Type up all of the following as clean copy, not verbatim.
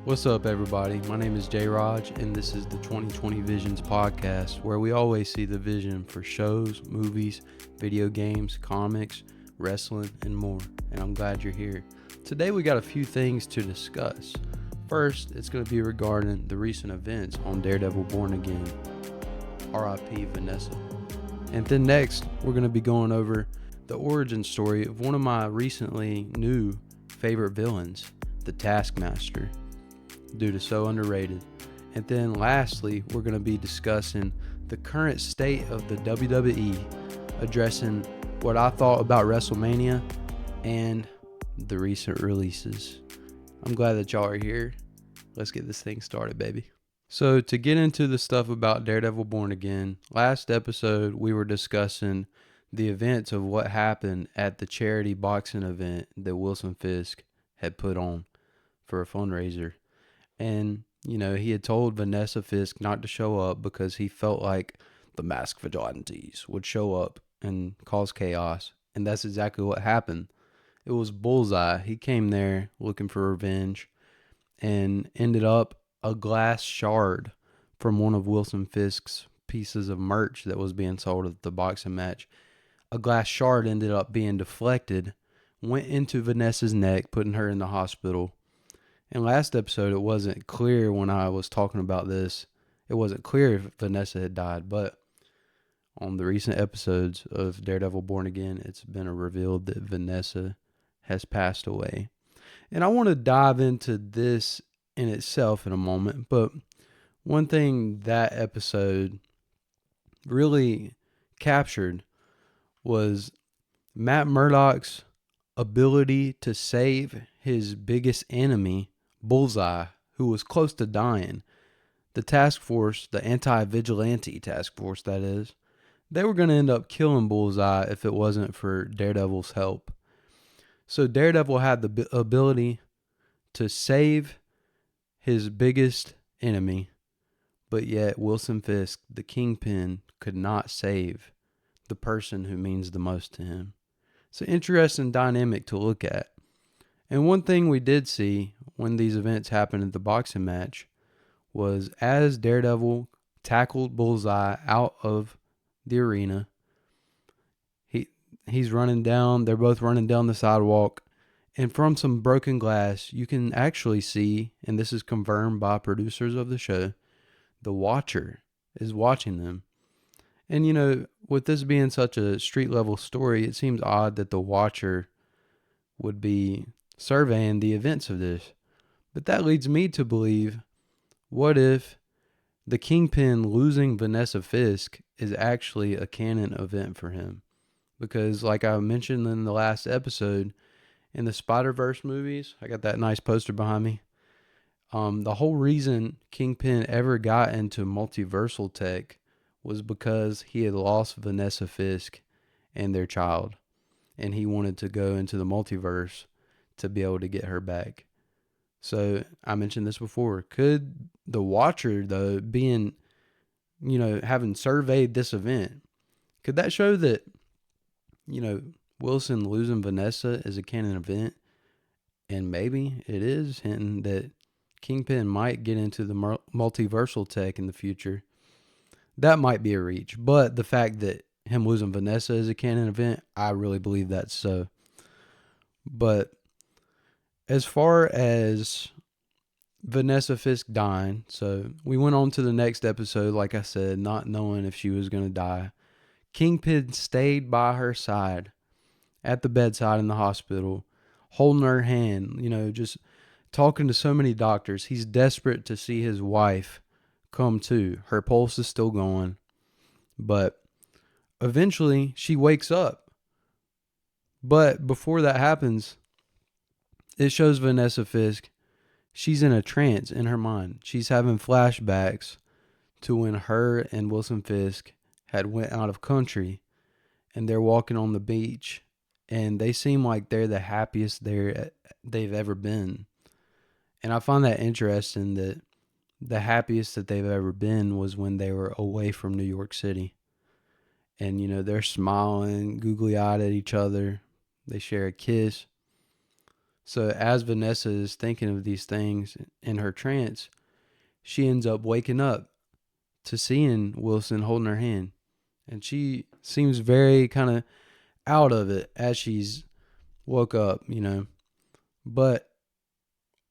What's up, everybody? My name is J. Raj, and this is the 2020 Visions podcast, where we always see the vision for shows, movies, video games, comics, wrestling, and more. And I'm glad you're here. Today, we got a few things to discuss. First, it's going to be regarding the recent events on Daredevil Born Again, RIP Vanessa. And then next, we're going to be going over the origin story of one of my recently new favorite villains, the Taskmaster, due to so underrated. And then lastly, we're going to be discussing the current state of the WWE, addressing what I thought about WrestleMania and the recent releases. I'm glad that y'all are here. Let's get this thing started, baby. So to get into the stuff about Daredevil Born Again, last episode we were discussing the events of what happened at the charity boxing event that Wilson Fisk had put on for a fundraiser. And, he had told Vanessa Fisk not to show up because he felt like the masked vigilantes would show up and cause chaos. And that's exactly what happened. It was Bullseye. He came there looking for revenge and ended up a glass shard from one of Wilson Fisk's pieces of merch that was being sold at the boxing match. A glass shard ended up being deflected, went into Vanessa's neck, putting her in the hospital. And last episode, it wasn't clear when I was talking about this. It wasn't clear if Vanessa had died, but on the recent episodes of Daredevil Born Again, it's been revealed that Vanessa has passed away. And I want to dive into this in itself in a moment, but one thing that episode really captured was Matt Murdock's ability to save his biggest enemy, Bullseye, who was close to dying. The task force, the anti-vigilante task force that is, they were going to end up killing Bullseye if it wasn't for Daredevil's help. So Daredevil had the ability to save his biggest enemy, but yet Wilson Fisk, the Kingpin, could not save the person who means the most to him. It's an interesting dynamic to look at. And one thing we did see when these events happened at the boxing match was as Daredevil tackled Bullseye out of the arena, he's running down, they're both running down the sidewalk, and from some broken glass, you can actually see, and this is confirmed by producers of the show, the Watcher is watching them. And with this being such a street level story, it seems odd that the Watcher would be surveying the events of this. But that leads me to believe, what if the Kingpin losing Vanessa Fisk is actually a canon event for him? Because like I mentioned in the last episode, in the Spider-Verse movies, I got that nice poster behind me. The whole reason Kingpin ever got into multiversal tech was because he had lost Vanessa Fisk and their child. And he wanted to go into the multiverse to be able to get her back. So I mentioned this before. Could the Watcher, though, having surveyed this event, could that show that, Wilson losing Vanessa is a canon event? And maybe it is hinting that Kingpin might get into the multiversal tech in the future. That might be a reach. But the fact that him losing Vanessa is a canon event, I really believe that's so. But as far as Vanessa Fisk dying, so we went on to the next episode, like I said, not knowing if she was going to die. Kingpin stayed by her side at the bedside in the hospital, holding her hand, just talking to so many doctors. He's desperate to see his wife come to. Her pulse is still going, but eventually she wakes up. But before that happens, it shows Vanessa Fisk. She's in a trance in her mind. She's having flashbacks to when her and Wilson Fisk had went out of country, and they're walking on the beach, and they seem like they're the happiest they've ever been. And I find that interesting that the happiest that they've ever been was when they were away from New York City. And, they're smiling, googly-eyed at each other. They share a kiss. So as Vanessa is thinking of these things in her trance, she ends up waking up to seeing Wilson holding her hand. And she seems very kind of out of it as she's woke up, But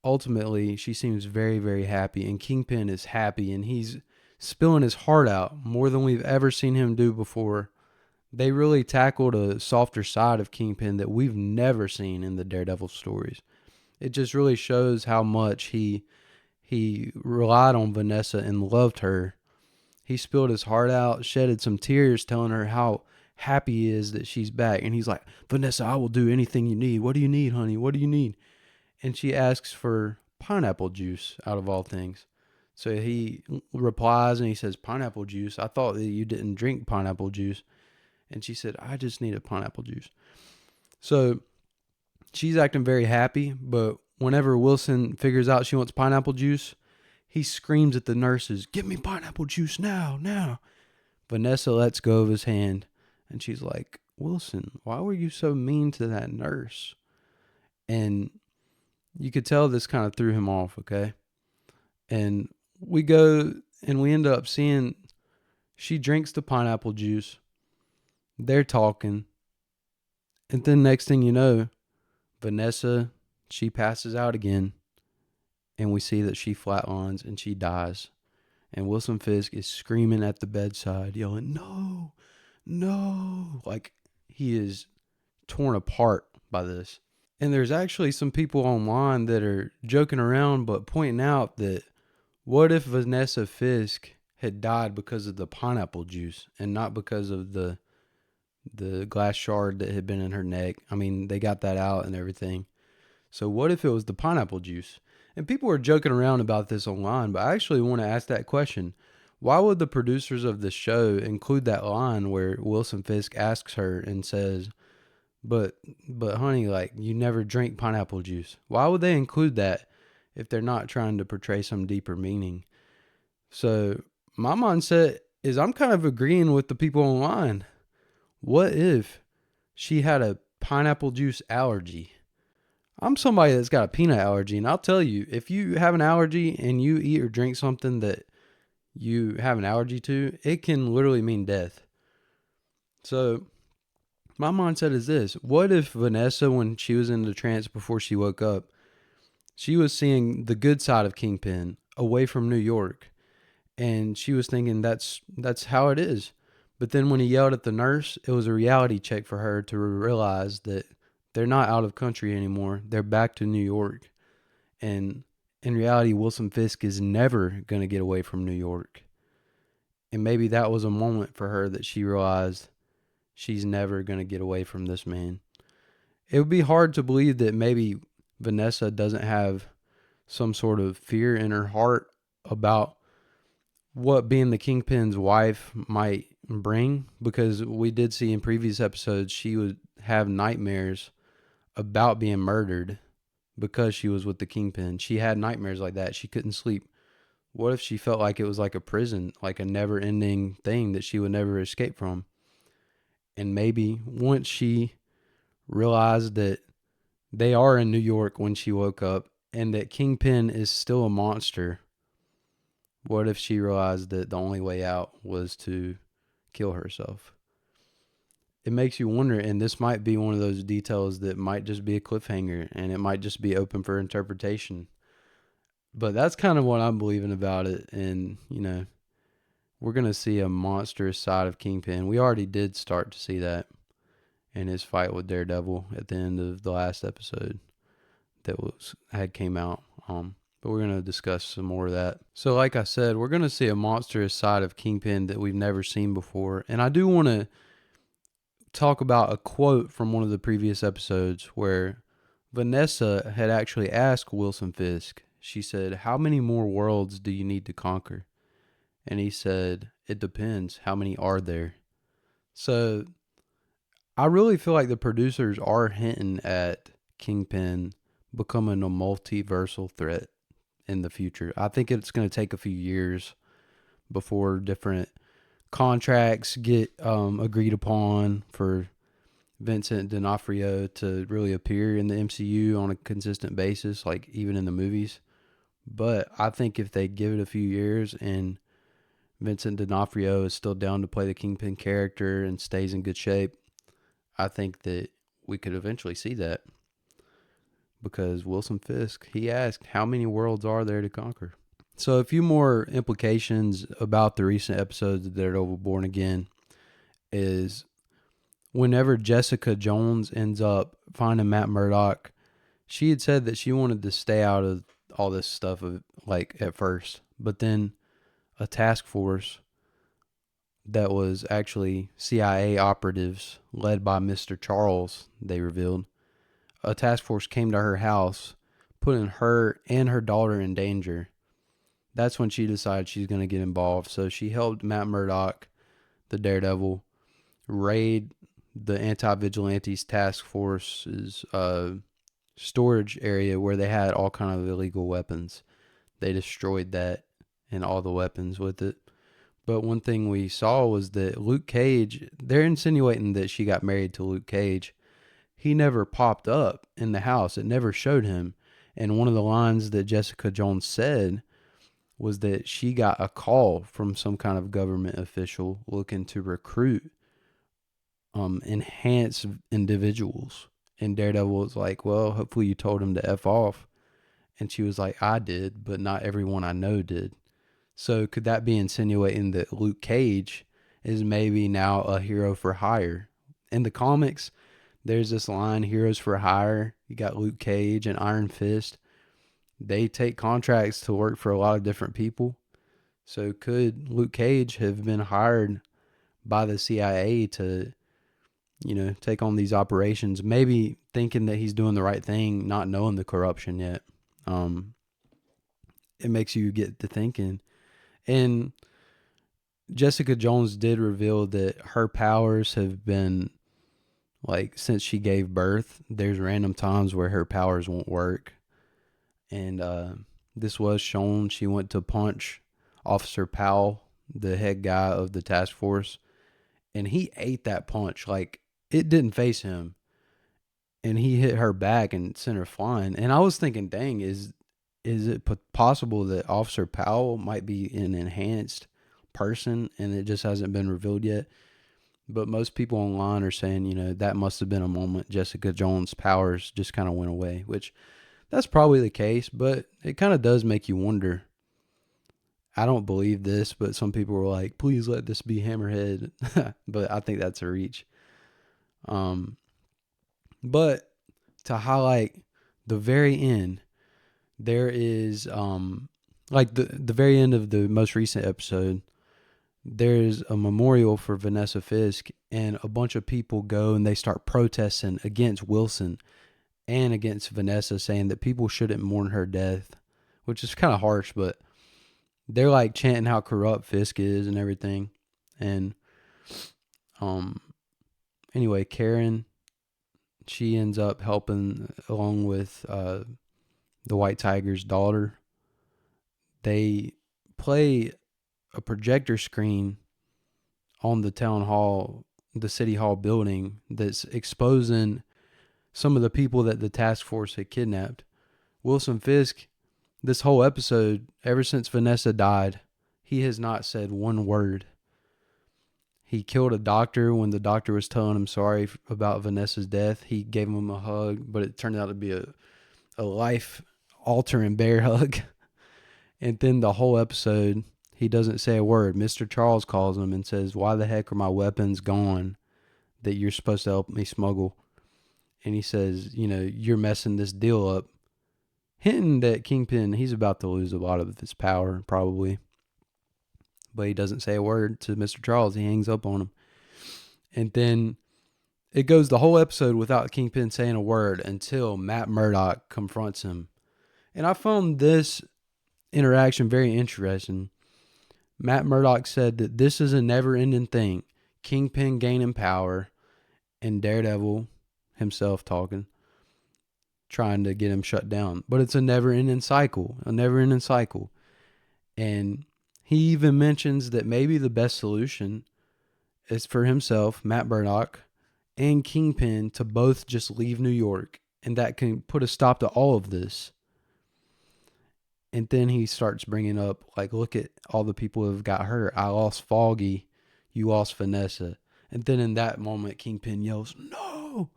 ultimately, she seems very, very happy. And Kingpin is happy, and he's spilling his heart out more than we've ever seen him do before. They really tackled a softer side of Kingpin that we've never seen in the Daredevil stories. It just really shows how much he relied on Vanessa and loved her. He spilled his heart out, shedded some tears, telling her how happy he is that she's back. And he's like, Vanessa, I will do anything you need. What do you need, honey? What do you need? And she asks for pineapple juice, out of all things. So he replies and he says, pineapple juice? I thought that you didn't drink pineapple juice. And she said, I just need a pineapple juice. So she's acting very happy, but whenever Wilson figures out she wants pineapple juice, he screams at the nurses, get me pineapple juice now, now. Vanessa lets go of his hand, and she's like, Wilson, why were you so mean to that nurse? And you could tell this kind of threw him off, okay? And we go and we end up seeing she drinks the pineapple juice. They're talking. And then next thing you know, Vanessa, she passes out again. And we see that she flatlines and she dies. And Wilson Fisk is screaming at the bedside, yelling, no, no. Like he is torn apart by this. And there's actually some people online that are joking around but pointing out that what if Vanessa Fisk had died because of the pineapple juice and not because of the glass shard that had been in her neck? I mean, they got that out and everything. So what if it was the pineapple juice? And people are joking around about this online, but I actually want to ask that question. Why would the producers of the show include that line where Wilson Fisk asks her and says, but honey, like, you never drink pineapple juice? Why would they include that if they're not trying to portray some deeper meaning? So my mindset is I'm kind of agreeing with the people online. What if she had a pineapple juice allergy? I'm somebody that's got a peanut allergy, and I'll tell you, if you have an allergy and you eat or drink something that you have an allergy to, it can literally mean death. So my mindset is this. What if Vanessa, when she was in the trance before she woke up, she was seeing the good side of Kingpin away from New York, and she was thinking that's how it is. But then when he yelled at the nurse, it was a reality check for her to realize that they're not out of country anymore. They're back to New York. And in reality, Wilson Fisk is never going to get away from New York. And maybe that was a moment for her that she realized she's never going to get away from this man. It would be hard to believe that maybe Vanessa doesn't have some sort of fear in her heart about what being the Kingpin's wife might bring, because we did see in previous episodes she would have nightmares about being murdered because she was with the Kingpin. She had nightmares like that. She couldn't sleep. What if she felt like it was like a prison, like a never-ending thing that she would never escape from? And maybe once she realized that they are in New York when she woke up and that Kingpin is still a monster, what if she realized that the only way out was to kill herself? It makes you wonder, and this might be one of those details that might just be a cliffhanger, and it might just be open for interpretation. But that's kind of what I'm believing about it, and, we're going to see a monstrous side of Kingpin. We already did start to see that in his fight with Daredevil at the end of the last episode that had came out. But we're going to discuss some more of that. So like I said, we're going to see a monstrous side of Kingpin that we've never seen before. And I do want to talk about a quote from one of the previous episodes where Vanessa had actually asked Wilson Fisk. She said, how many more worlds do you need to conquer? And he said, it depends. How many are there? So I really feel like the producers are hinting at Kingpin becoming a multiversal threat in the future. I think it's going to take a few years before different contracts get agreed upon for Vincent D'Onofrio to really appear in the MCU on a consistent basis, like even in the movies. But I think if they give it a few years and Vincent D'Onofrio is still down to play the Kingpin character and stays in good shape, I think that we could eventually see that. Because Wilson Fisk, he asked, how many worlds are there to conquer? So a few more implications about the recent episodes of Daredevil Born Again is whenever Jessica Jones ends up finding Matt Murdock, she had said that she wanted to stay out of all this stuff like at first, but then a task force that was actually CIA operatives led by Mr. Charles, they revealed, a task force came to her house, putting her and her daughter in danger. That's when she decided she's going to get involved. So she helped Matt Murdock, the Daredevil, raid the Anti-Vigilantes Task Force's storage area where they had all kind of illegal weapons. They destroyed that and all the weapons with it. But one thing we saw was that Luke Cage, they're insinuating that she got married to Luke Cage. He never popped up in the house. It never showed him. And one of the lines that Jessica Jones said was that she got a call from some kind of government official looking to recruit enhanced individuals. And Daredevil was like, well, hopefully you told him to F off. And she was like, I did, but not everyone I know did. So could that be insinuating that Luke Cage is maybe now a hero for hire? In the comics, there's this line, heroes for hire. You got Luke Cage and Iron Fist. They take contracts to work for a lot of different people. So could Luke Cage have been hired by the CIA to, take on these operations, maybe thinking that he's doing the right thing, not knowing the corruption yet? It makes you get to thinking. And Jessica Jones did reveal that her powers have been, like, since she gave birth, there's random times where her powers won't work. And this was shown. She went to punch Officer Powell, the head guy of the task force, and he ate that punch. Like, it didn't face him. And he hit her back and sent her flying. And I was thinking, dang, is it possible that Officer Powell might be an enhanced person and it just hasn't been revealed yet? But most people online are saying, that must have been a moment Jessica Jones' powers just kind of went away, which that's probably the case, but it kind of does make you wonder. I don't believe this, but some people were like, please let this be Hammerhead. But I think that's a reach. But to highlight the very end, there is, like the very end of the most recent episode, there's a memorial for Vanessa Fisk, and a bunch of people go and they start protesting against Wilson and against Vanessa, saying that people shouldn't mourn her death, which is kind of harsh, but they're like chanting how corrupt Fisk is and everything. And anyway, Karen, she ends up helping along with the White Tiger's daughter. They play a projector screen on the town hall, the city hall building, that's exposing some of the people that the task force had kidnapped. Wilson Fisk, this whole episode, ever since Vanessa died, he has not said one word. He killed a doctor when the doctor was telling him sorry about Vanessa's death. He gave him a hug, but it turned out to be a life-altering bear hug. And then the whole episode, he doesn't say a word. Mr. Charles calls him and says, why the heck are my weapons gone that you're supposed to help me smuggle? And he says, you're messing this deal up. Hinting that Kingpin, he's about to lose a lot of his power, probably. But he doesn't say a word to Mr. Charles. He hangs up on him. And then it goes the whole episode without Kingpin saying a word until Matt Murdock confronts him. And I found this interaction very interesting. Matt Murdock said that this is a never-ending thing. Kingpin gaining power and Daredevil himself talking, trying to get him shut down. But it's a never-ending cycle, And he even mentions that maybe the best solution is for himself, Matt Murdock, and Kingpin to both just leave New York, and that can put a stop to all of this. And then he starts bringing up, like, look at all the people who have got hurt. I lost Foggy. You lost Vanessa. And then in that moment, Kingpin yells, no!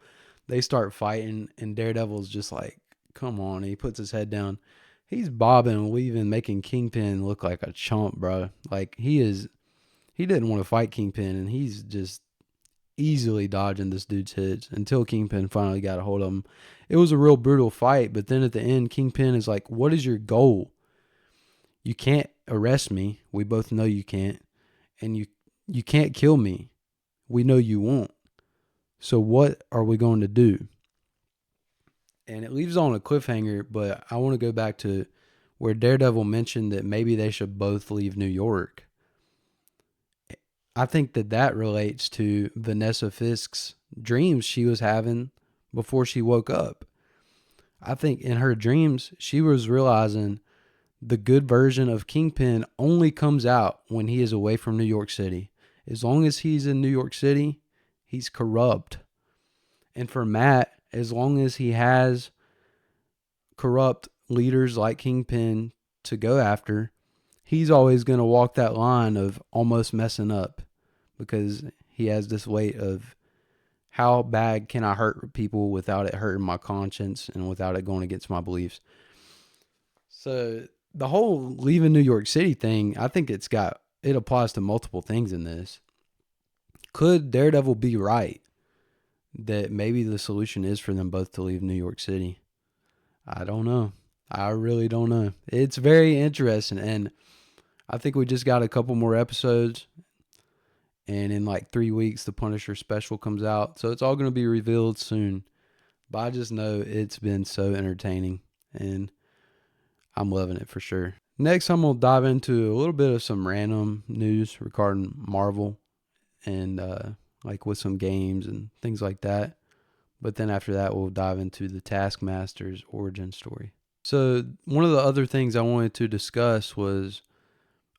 They start fighting, and Daredevil's just like, come on. And he puts his head down. He's bobbing and weaving, making Kingpin look like a chump, bro. Like, he didn't want to fight Kingpin, and he's just easily dodging this dude's hits until Kingpin finally got a hold of him. It was a real brutal fight, but then at the end, Kingpin is like, what is your goal? You can't arrest me. We both know you can't. And you can't kill me. We know you won't. So what are we going to do? And it leaves on a cliffhanger, but I want to go back to where Daredevil mentioned that maybe they should both leave New York. I think that relates to Vanessa Fisk's dreams she was having before she woke up. I think in her dreams, she was realizing the good version of Kingpin only comes out when he is away from New York City. As long as he's in New York City, he's corrupt. And for Matt, as long as he has corrupt leaders like Kingpin to go after, he's always going to walk that line of almost messing up, because he has this weight of how bad can I hurt people without it hurting my conscience and without it going against my beliefs. So the whole leaving New York City thing, I think it applies to multiple things in this. Could Daredevil be right that maybe the solution is for them both to leave New York City? I don't know. I really don't know. It's very interesting, and I think we just got a couple more episodes, and in like 3 weeks, the Punisher special comes out, so it's all going to be revealed soon. But I just know it's been so entertaining, and I'm loving it for sure. Next, I'm going to dive into a little bit of some random news regarding Marvel, and like with some games and things like that. But then after that, we'll dive into the Taskmaster's origin story. So one of the other things I wanted to discuss was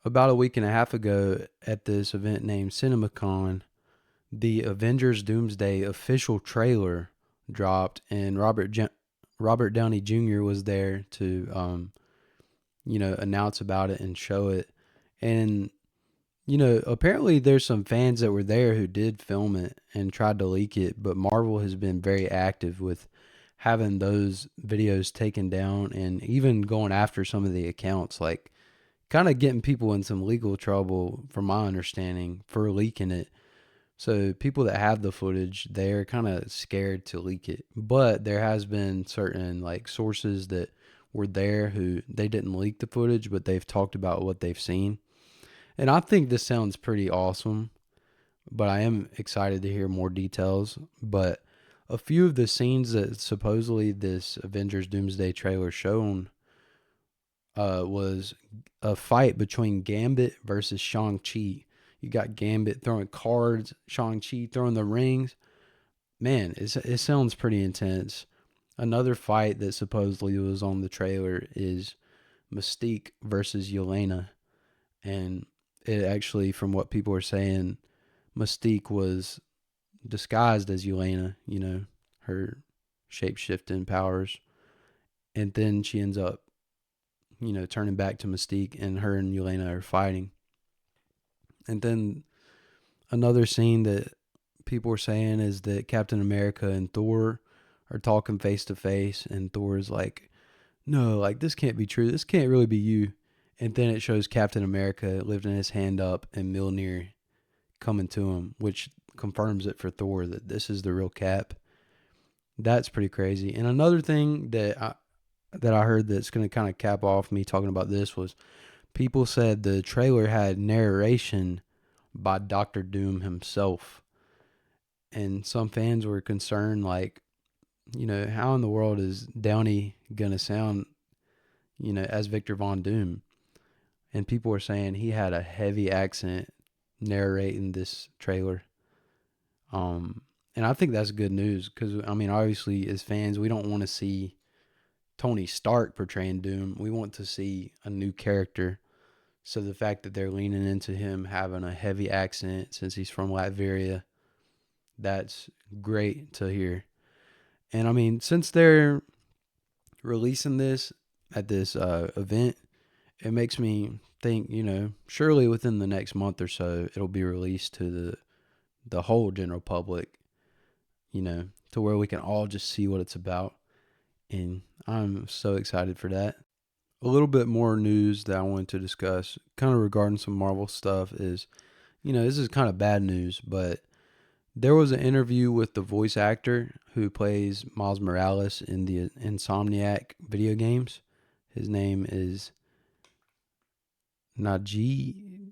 about a week and a half ago at this event named CinemaCon, the Avengers Doomsday official trailer dropped, and Robert Downey Jr. was there to, announce about it and show it. And, apparently there's some fans that were there who did film it and tried to leak it, but Marvel has been very active with having those videos taken down and even going after some of the accounts, like kind of getting people in some legal trouble, from my understanding, for leaking it. So people that have the footage, they're kind of scared to leak it. But there has been certain like sources that were there who they didn't leak the footage, but they've talked about what they've seen. And I think this sounds pretty awesome, but I am excited to hear more details. But a few of the scenes that supposedly this Avengers Doomsday trailer shown was a fight between Gambit versus Shang-Chi. You got Gambit throwing cards, Shang-Chi throwing the rings. Man, it sounds pretty intense. Another fight that supposedly was on the trailer is Mystique versus Yelena. And it actually, from what people are saying, Mystique was disguised as Yelena, her shape-shifting powers. And then she ends up, turning back to Mystique, and her and Yelena are fighting. And then another scene that people were saying is that Captain America and Thor are talking face to face, and Thor is like, no, like, this can't be true. This can't really be you. And then it shows Captain America lifting his hand up and Mjolnir coming to him, which confirms it for Thor that this is the real Cap. That's pretty crazy. And another thing that I heard that's going to kind of cap off me talking about this was people said the trailer had narration by Dr. Doom himself. And some fans were concerned, like, how in the world is Downey going to sound, as Victor Von Doom? And people were saying he had a heavy accent narrating this trailer. And I think that's good news because, obviously as fans, we don't want to see Tony Stark portraying Doom. We want to see a new character. So the fact that they're leaning into him having a heavy accent since he's from Latveria, That's great to hear. And I mean, since they're releasing this at this event, it makes me think, surely within the next month or so, it'll be released to the whole general public, to where we can all just see what it's about. And I'm so excited for that. A little bit more news that I wanted to discuss, kind of regarding some Marvel stuff, is, this is kind of bad news, but there was an interview with the voice actor who plays Miles Morales in the Insomniac video games. His name is Najee.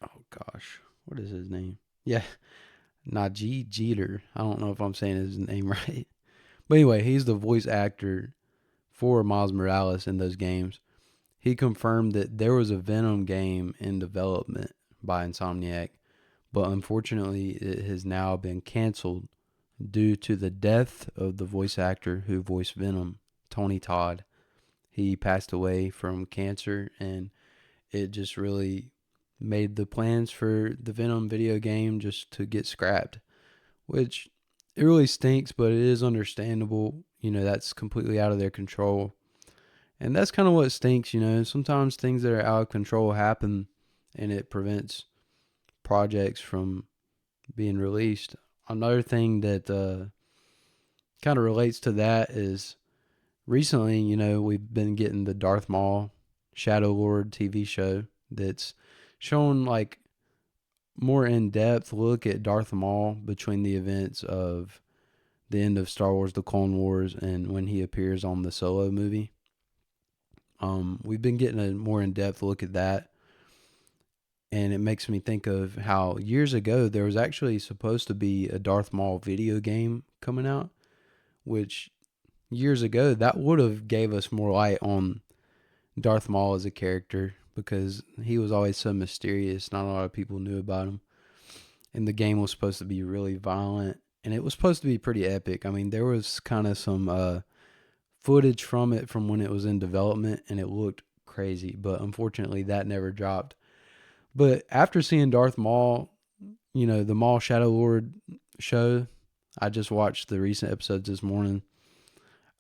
Oh gosh, what is his name? Yeah, Najee Jeter. I don't know if I'm saying his name right. But anyway, he's the voice actor for Miles Morales in those games. He confirmed that there was a Venom game in development by Insomniac, but unfortunately it has now been canceled due to the death of the voice actor who voiced Venom, Tony Todd. He passed away from cancer, and it just really made the plans for the Venom video game just to get scrapped, which it really stinks, but it is understandable. That's completely out of their control. And that's kind of what stinks, Sometimes things that are out of control happen, and it prevents projects from being released. Another thing that kind of relates to that is recently, we've been getting the Darth Maul Shadow Lord TV show that's shown like more in-depth look at Darth Maul between the events of the end of Star Wars: The Clone Wars and when he appears on the Solo movie. We've been getting a more in-depth look at that, and it makes me think of how years ago there was actually supposed to be a Darth Maul video game coming out, which years ago that would have gave us more light on Darth Maul as a character, because he was always so mysterious. Not a lot of people knew about him. And the game was supposed to be really violent, and it was supposed to be pretty epic. I mean, there was kind of some footage from it from when it was in development, and it looked crazy, but unfortunately that never dropped. But after seeing Darth Maul, the Maul Shadow Lord show, I just watched the recent episodes this morning.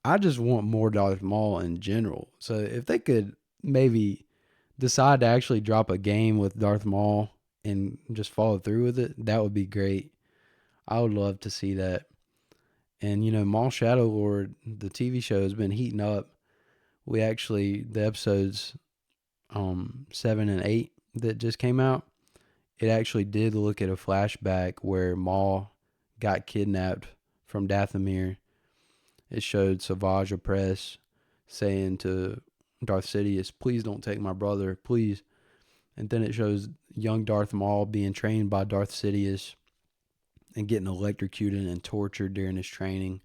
I just want more Darth Maul in general. So if they could maybe decide to actually drop a game with Darth Maul and just follow through with it, that would be great. I would love to see that. And, Maul Shadow Lord, the TV show, has been heating up. The episodes 7 and 8 that just came out, it actually did look at a flashback where Maul got kidnapped from Dathomir. It showed Savage Opress saying to Darth Sidious, "Please don't take my brother, please." And then it shows young Darth Maul being trained by Darth Sidious and getting electrocuted and tortured during his training.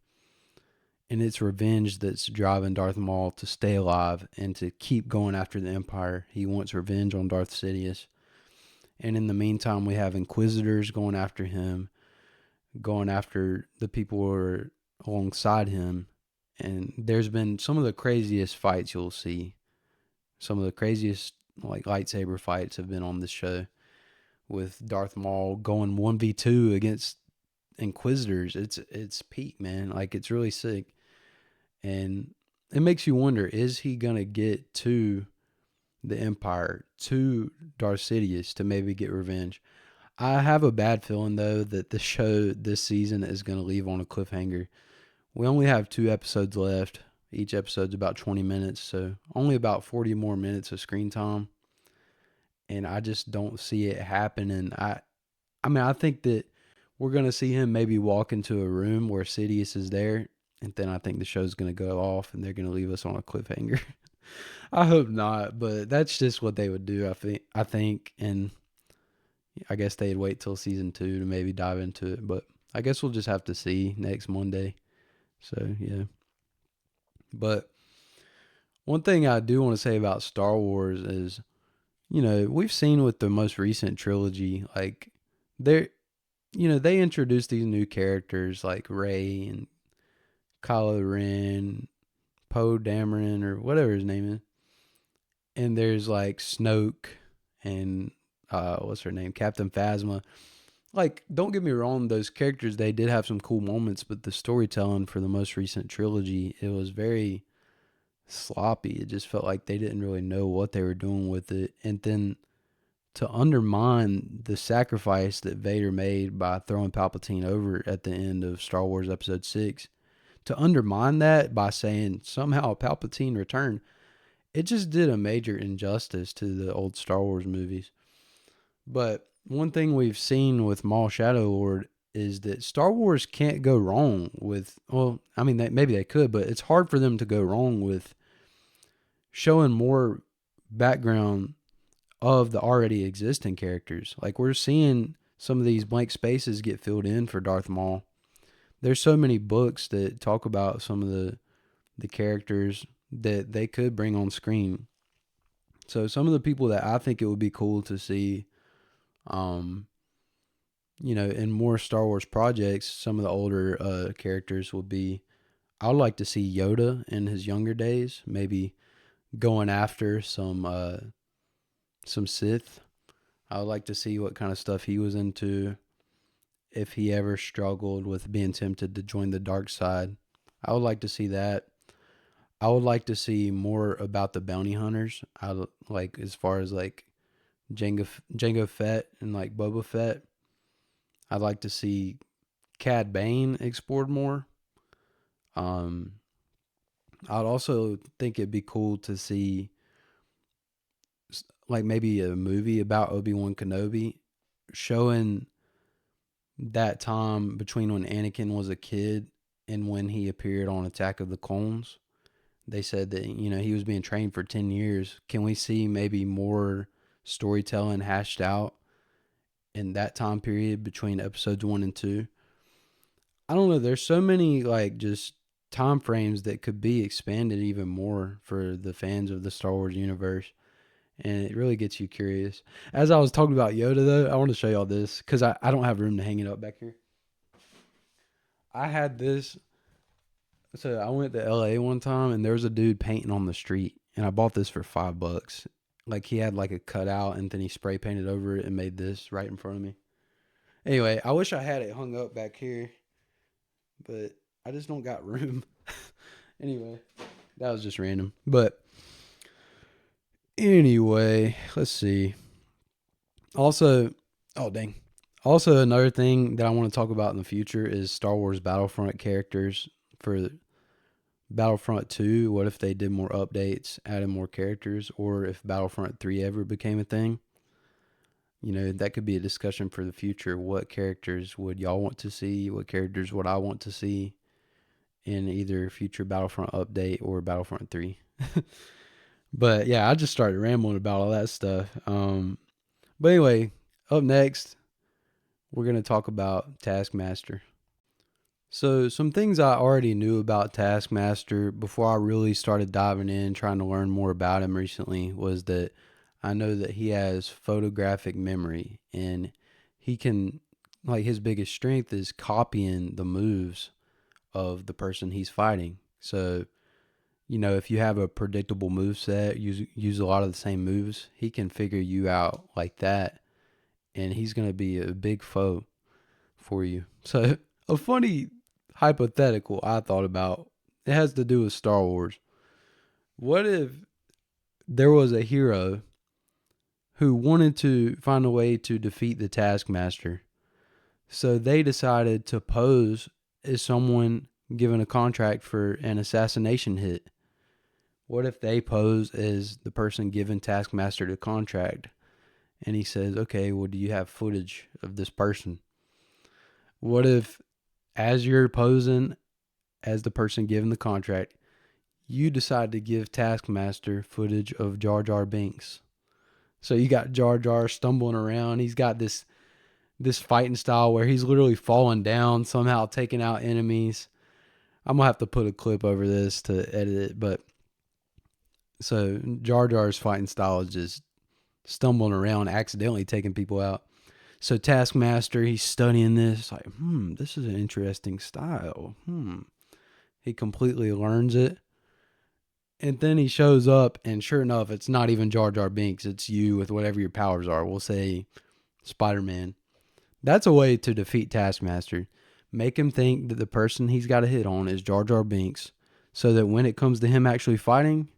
And it's revenge that's driving Darth Maul to stay alive and to keep going after the Empire. He wants revenge on Darth Sidious. And in the meantime, we have Inquisitors going after him, going after the people who are alongside him. And there's been some of the craziest fights you'll see. Some of the craziest lightsaber fights have been on this show, with Darth Maul going 1v2 against Inquisitors. It's peak, man. It's really sick. And it makes you wonder, is he going to get to the Empire, to Darth Sidious, to maybe get revenge? I have a bad feeling, though, that the show this season is going to leave on a cliffhanger. We only have 2 episodes left. Each episode's about 20 minutes, so only about 40 more minutes of screen time. And I just don't see it happening. I think that we're going to see him maybe walk into a room where Sidious is there, and then I think the show's going to go off and they're going to leave us on a cliffhanger. I hope not, but that's just what they would do, I think, and I guess they'd wait till season 2 to maybe dive into it, but I guess we'll just have to see next Monday. So, yeah. But one thing I do want to say about Star Wars is, we've seen with the most recent trilogy, they introduced these new characters like Rey and Kylo Ren, Poe Dameron, or whatever his name is. And there's Snoke and what's her name, Captain Phasma. like, don't get me wrong, those characters, they did have some cool moments, but the storytelling for the most recent trilogy, it was very sloppy. It just felt like they didn't really know what they were doing with it. And then to undermine the sacrifice that Vader made by throwing Palpatine over at the end of Star Wars Episode 6, to undermine that by saying somehow Palpatine returned, it just did a major injustice to the old Star Wars movies. But one thing we've seen with Maul Shadow Lord is that Star Wars can't go wrong with, well, I mean, maybe they could, but it's hard for them to go wrong with showing more background of the already existing characters. Like, we're seeing some of these blank spaces get filled in for Darth Maul. There's so many books that talk about some of the characters that they could bring on screen. So some of the people that I think it would be cool to see, in more Star Wars projects, some of the older characters will be, I would like to see Yoda in his younger days, maybe going after some Sith. I would like to see what kind of stuff he was into, if he ever struggled with being tempted to join the dark side. I would like to see that. I would like to see more about the bounty hunters. I like, as far as like Jango Fett and like Boba Fett. I'd like to see Cad Bane explored more. Um, I'd also think it'd be cool to see like maybe a movie about Obi-Wan Kenobi, showing that time between when Anakin was a kid and when he appeared on Attack of the Clones. They said that, he was being trained for 10 years. Can we see maybe more storytelling hashed out in that time period between episodes 1 and 2? I don't know. There's so many like just time frames that could be expanded even more for the fans of the Star Wars universe. And it really gets you curious. As I was talking about Yoda, though, I want to show y'all this because I don't have room to hang it up back here. I had this. So I went to LA one time and there was a dude painting on the street, and I bought this for $5. Like, he had like a cutout and then he spray painted over it and made this right in front of me. Anyway, I wish I had it hung up back here, but I just don't got room. Anyway, that was just random. But anyway, let's see. Also, oh dang. Also, another thing that I want to talk about in the future is Star Wars Battlefront characters for Battlefront 2. What if they did more updates, added more characters, or if Battlefront 3 ever became a thing? That could be a discussion for the future. What characters would y'all want to see? What characters would I want to see in either future Battlefront update or Battlefront 3? But yeah, I just started rambling about all that stuff. But anyway, up next, we're going to talk about Taskmaster. So some things I already knew about Taskmaster before I really started diving in, trying to learn more about him recently, was that I know that he has photographic memory, and he can, like, his biggest strength is copying the moves of the person he's fighting. So, if you have a predictable move set, use a lot of the same moves, he can figure you out like that, and he's going to be a big foe for you. So, a funny hypothetical I thought about, it has to do with Star Wars. What if there was a hero who wanted to find a way to defeat the Taskmaster? So they decided to pose as someone given a contract for an assassination hit. What if they pose as the person given Taskmaster the contract, and he says, okay, well, do you have footage of this person? What if, as you're posing as the person given the contract, you decide to give Taskmaster footage of Jar Binks? So you got Jar Jar stumbling around. He's got this fighting style where he's literally falling down, somehow taking out enemies. I'm going to have to put a clip over this to edit it, but so Jar Jar's fighting style is just stumbling around, accidentally taking people out. So Taskmaster, he's studying this, like, this is an interesting style. He completely learns it. And then he shows up, and sure enough, it's not even Jar Binks. It's you with whatever your powers are. We'll say Spider-Man. That's a way to defeat Taskmaster. Make him think that the person he's got to hit on is Jar Jar Binks, so that when it comes to him actually fighting,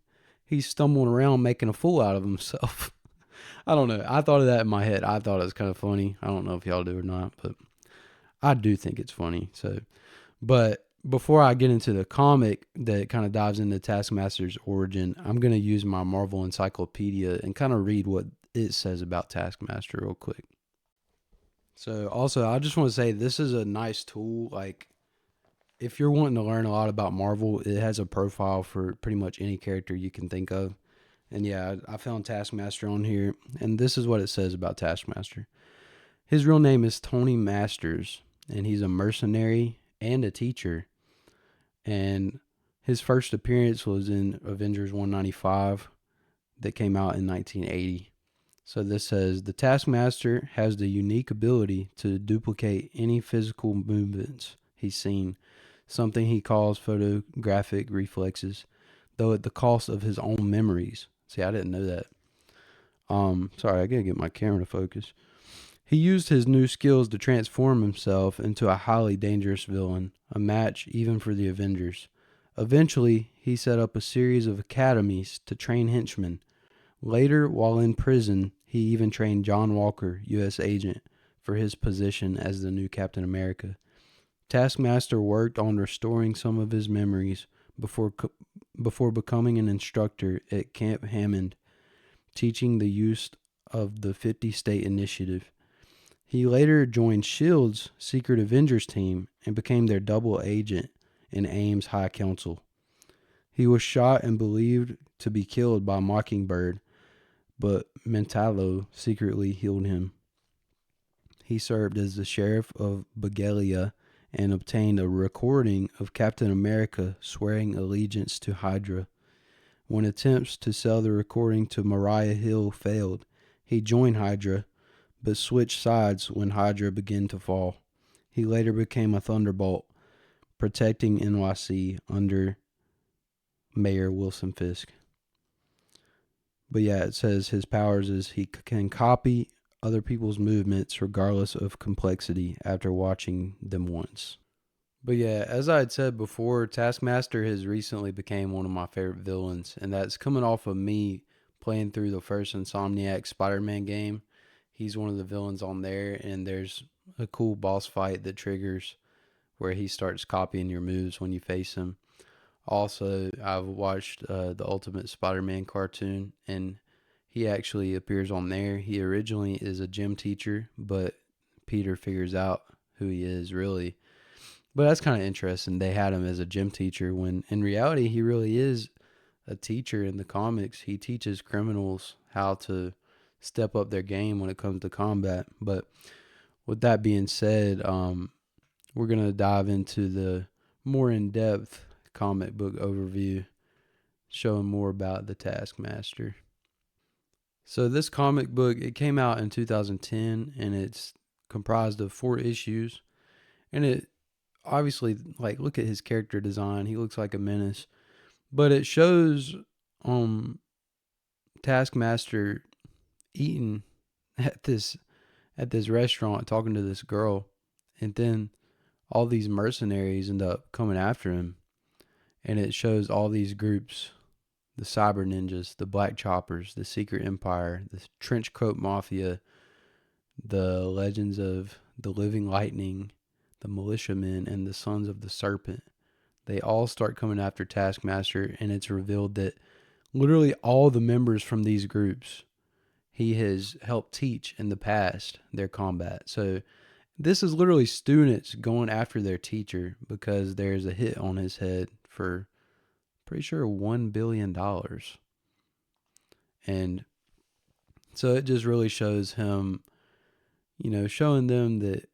he's stumbling around making a fool out of himself. I don't know. I thought of that in my head. I thought it was kind of funny. I don't know if y'all do or not, but I do think it's funny. So, but before I get into the comic that kind of dives into Taskmaster's origin, I'm going to use my Marvel Encyclopedia and kind of read what it says about Taskmaster real quick. So, also, I just want to say this is a nice tool. Like, if you're wanting to learn a lot about Marvel, it has a profile for pretty much any character you can think of. And yeah, I found Taskmaster on here, and this is what it says about Taskmaster. His real name is Tony Masters, and he's a mercenary and a teacher. And his first appearance was in Avengers 195 that came out in 1980. So this says the Taskmaster has the unique ability to duplicate any physical movements he's seen, something he calls photographic reflexes, though at the cost of his own memories. See, I didn't know that. Sorry, I gotta get my camera to focus. He used his new skills to transform himself into a highly dangerous villain, a match even for the Avengers. Eventually, he set up a series of academies to train henchmen. Later, while in prison, he even trained John Walker, U.S. agent, for his position as the new Captain America. Taskmaster worked on restoring some of his memories before becoming an instructor at Camp Hammond, teaching the use of the 50-state initiative. He later joined S.H.I.E.L.D.'s Secret Avengers team and became their double agent in AIM's High Council. He was shot and believed to be killed by Mockingbird, but Mentallo secretly healed him. He served as the sheriff of Bugalia and obtained a recording of Captain America swearing allegiance to Hydra. When attempts to sell the recording to Mariah Hill failed, he joined Hydra, but switched sides when Hydra began to fall. He later became a Thunderbolt, protecting NYC under Mayor Wilson Fisk. But yeah, it says his powers is he can copy other people's movements regardless of complexity after watching them once. But yeah, as I had said before, Taskmaster has recently became one of my favorite villains, and that's coming off of me playing through the first Insomniac Spider-Man game. He's one of the villains on there, and there's a cool boss fight that triggers where he starts copying your moves when you face him. Also, I've watched the Ultimate Spider-Man cartoon, and he actually appears on there. He originally is a gym teacher, but Peter figures out who he is, really. But that's kind of interesting. They had him as a gym teacher when in reality he really is a teacher in the comics. He teaches criminals how to step up their game when it comes to combat. But with that being said, we're going to dive into the more in-depth comic book overview, showing more about the Taskmaster. So this comic book, it came out in 2010, and it's comprised of 4 issues. And it obviously, like, look at his character design. He looks like a menace. But it shows Taskmaster eating at this restaurant, talking to this girl, and then all these mercenaries end up coming after him. And it shows all these groups: the Cyber Ninjas, the Black Choppers, the Secret Empire, the Trench Coat Mafia, the Legends of the Living Lightning, the Militiamen, and the Sons of the Serpent. They all start coming after Taskmaster, and it's revealed that literally all the members from these groups he has helped teach in the past their combat. So this is literally students going after their teacher because there's a hit on his head for pretty sure $1 billion. And so it just really shows him, showing them that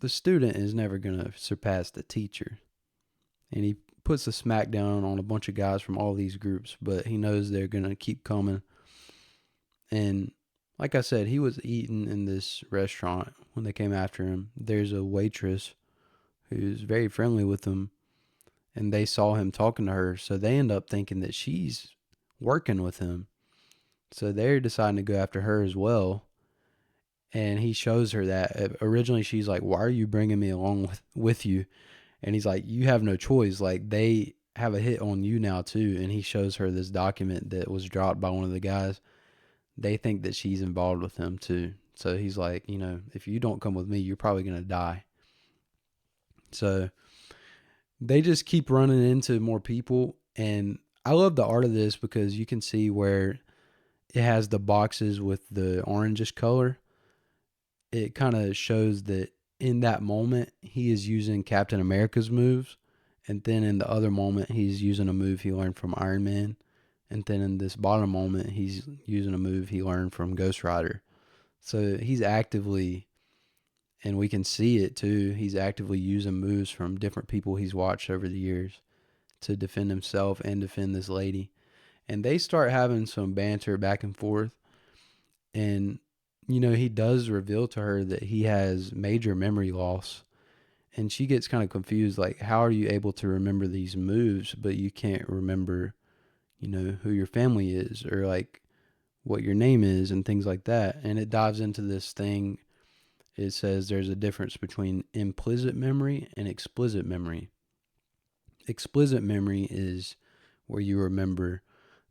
the student is never going to surpass the teacher. And he puts a smackdown on a bunch of guys from all these groups, but he knows they're going to keep coming. And like I said, he was eating in this restaurant when they came after him. There's a waitress who's very friendly with him, and they saw him talking to her, so they end up thinking that she's working with him. So they're deciding to go after her as well. And he shows her that. Originally, she's like, "Why are you bringing me along with you?" And he's like, "You have no choice. Like, they have a hit on you now too." And he shows her this document that was dropped by one of the guys. They think that she's involved with him too. So he's like, if you don't come with me, you're probably going to die. So they just keep running into more people. And I love the art of this because you can see where it has the boxes with the orangish color. It kind of shows that in that moment, he is using Captain America's moves. And then in the other moment, he's using a move he learned from Iron Man. And then in this bottom moment, he's using a move he learned from Ghost Rider. So he's actively, and we can see it too, he's actively using moves from different people he's watched over the years to defend himself and defend this lady. And they start having some banter back and forth. And, he does reveal to her that he has major memory loss. And she gets kind of confused, like, how are you able to remember these moves, but you can't remember, who your family is or like what your name is and things like that. And it dives into this thing. It says there's a difference between implicit memory and explicit memory. Explicit memory is where you remember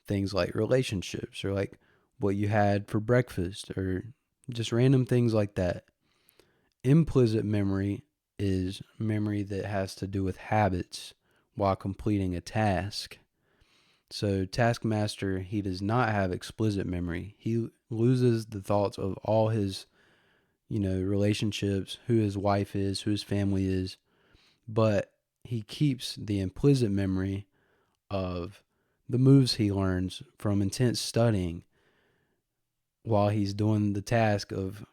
things like relationships or like what you had for breakfast or just random things like that. Implicit memory is memory that has to do with habits while completing a task. So Taskmaster, he does not have explicit memory. He loses the thoughts of all his, relationships, who his wife is, who his family is, but he keeps the implicit memory of the moves he learns from intense studying while he's doing the task of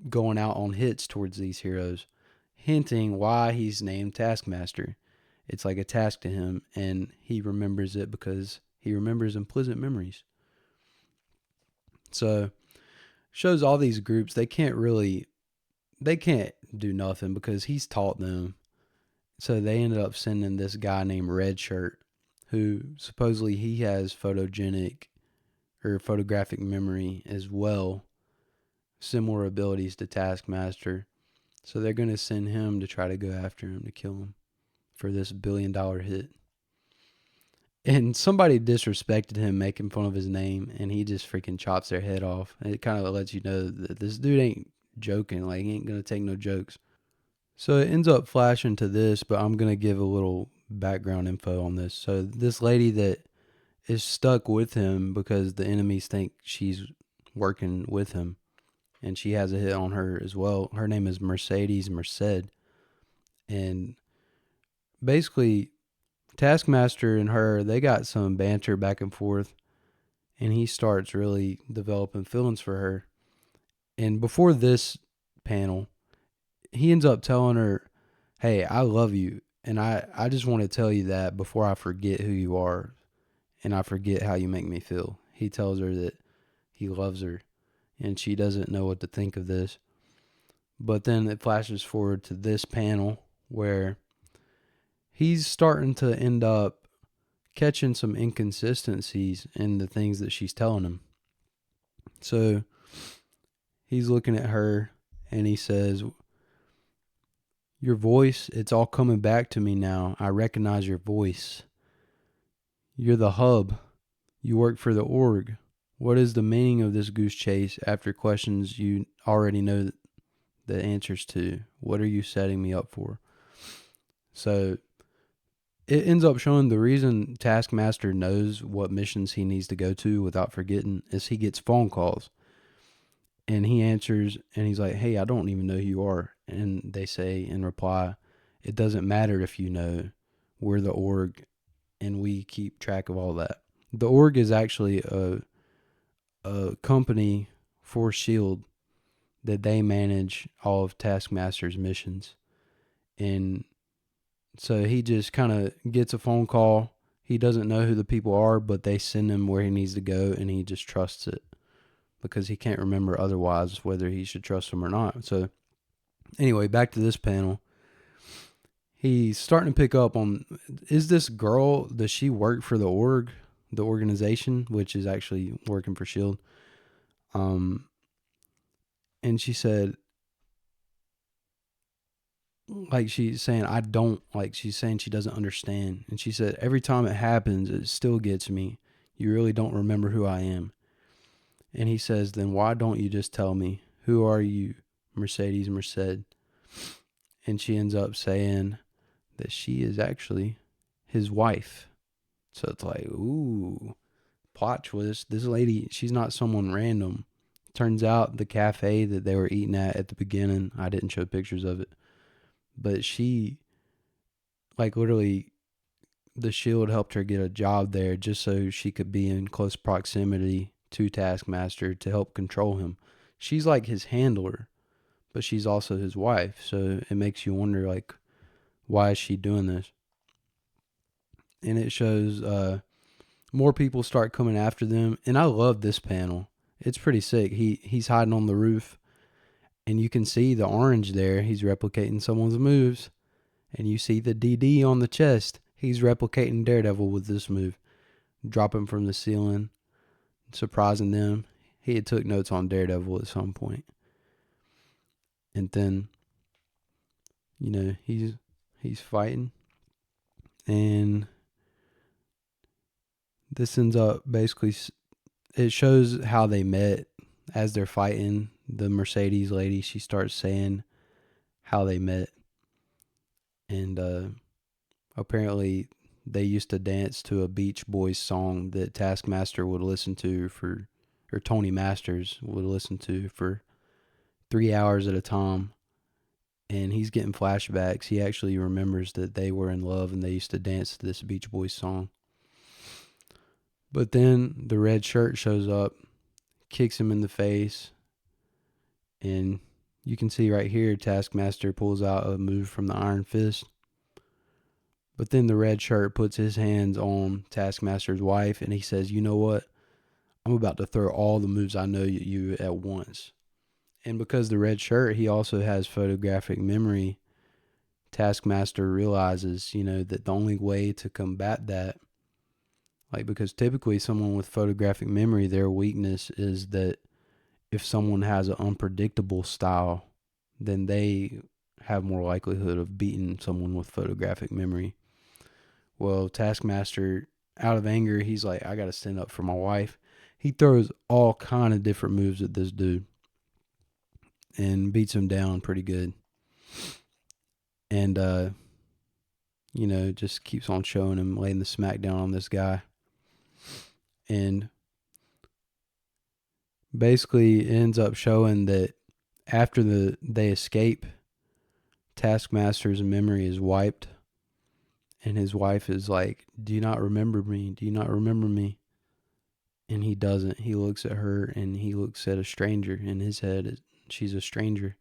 going out on hits towards these heroes, hinting why he's named Taskmaster. It's like a task to him, and he remembers it because he remembers implicit memories. So, shows all these groups, they can't do nothing because he's taught them. So they ended up sending this guy named Red Shirt, who supposedly he has photogenic or photographic memory as well, similar abilities to Taskmaster. So they're going to send him to try to go after him to kill him for this $1 billion hit. And somebody disrespected him, making fun of his name, and he just freaking chops their head off. And it kind of lets you know that this dude ain't joking. Like, he ain't going to take no jokes. So it ends up flashing to this, but I'm going to give a little background info on this. So this lady that is stuck with him because the enemies think she's working with him, and she has a hit on her as well. Her name is Merced. And basically, Taskmaster and her, they got some banter back and forth, and he starts really developing feelings for her. And before this panel, he ends up telling her, "Hey, I love you, and I just want to tell you that before I forget who you are and I forget how you make me feel." He tells her that he loves her, and she doesn't know what to think of this. But then it flashes forward to this panel where he's starting to end up catching some inconsistencies in the things that she's telling him. So he's looking at her and he says, "Your voice, it's all coming back to me now. I recognize your voice. You're the hub. You work for the org. What is the meaning of this goose chase after questions you already know the answers to? What are you setting me up for?" So it ends up showing the reason Taskmaster knows what missions he needs to go to without forgetting is he gets phone calls. And he answers and he's like, "Hey, I don't even know who you are." And they say in reply, "It doesn't matter if you know. We're the org and we keep track of all that." The org is actually a company for S.H.I.E.L.D. that they manage all of Taskmaster's missions. And so he just kind of gets a phone call. He doesn't know who the people are, but they send him where he needs to go, and he just trusts it because he can't remember otherwise whether he should trust them or not. So anyway, back to this panel. He's starting to pick up on, is this girl, does she work for the org, the organization, which is actually working for S.H.I.E.L.D.? And she said, like, she's saying, I don't, like, she's saying she doesn't understand. And she said, every time it happens, it still gets me. You really don't remember who I am. And he says, then why don't you just tell me, who are you, Mercedes Merced? And she ends up saying that she is actually his wife. So it's like, ooh, plot twist. This lady, she's not someone random. Turns out the cafe that they were eating at the beginning, I didn't show pictures of it, but she, like, literally, the Shield helped her get a job there just so she could be in close proximity to Taskmaster to help control him. She's like his handler, but she's also his wife. So it makes you wonder, like, why is she doing this? And it shows more people start coming after them. And I love this panel. It's pretty sick. He's hiding on the roof, and you can see the orange there. He's replicating someone's moves. And you see the DD on the chest. He's replicating Daredevil with this move. Dropping from the ceiling, surprising them. He had took notes on Daredevil at some point. And then, you know, he's fighting. And this ends up basically, it shows how they met as they're fighting. The Mercedes lady, she starts saying how they met. And apparently they used to dance to a Beach Boys song that Taskmaster would listen to or Tony Masters would listen to for 3 hours at a time. And he's getting flashbacks. He actually remembers that they were in love and they used to dance to this Beach Boys song. But then the red shirt shows up, kicks him in the face, and you can see right here Taskmaster pulls out a move from the Iron Fist. But then the red shirt puts his hands on Taskmaster's wife and he says, you know what? I'm about to throw all the moves I know you at once. And because the red shirt, he also has photographic memory, Taskmaster realizes, you know, that the only way to combat that, like, because typically someone with photographic memory, their weakness is that if someone has an unpredictable style, then they have more likelihood of beating someone with photographic memory. Well, Taskmaster, out of anger, he's like, I got to stand up for my wife. He throws all kind of different moves at this dude and beats him down pretty good. And, you know, just keeps on showing him, laying the smackdown on this guy. And basically it ends up showing that after they escape, Taskmaster's memory is wiped. And his wife is like, do you not remember me? Do you not remember me? And he doesn't. He looks at her and he looks at a stranger. In his head, she's a stranger.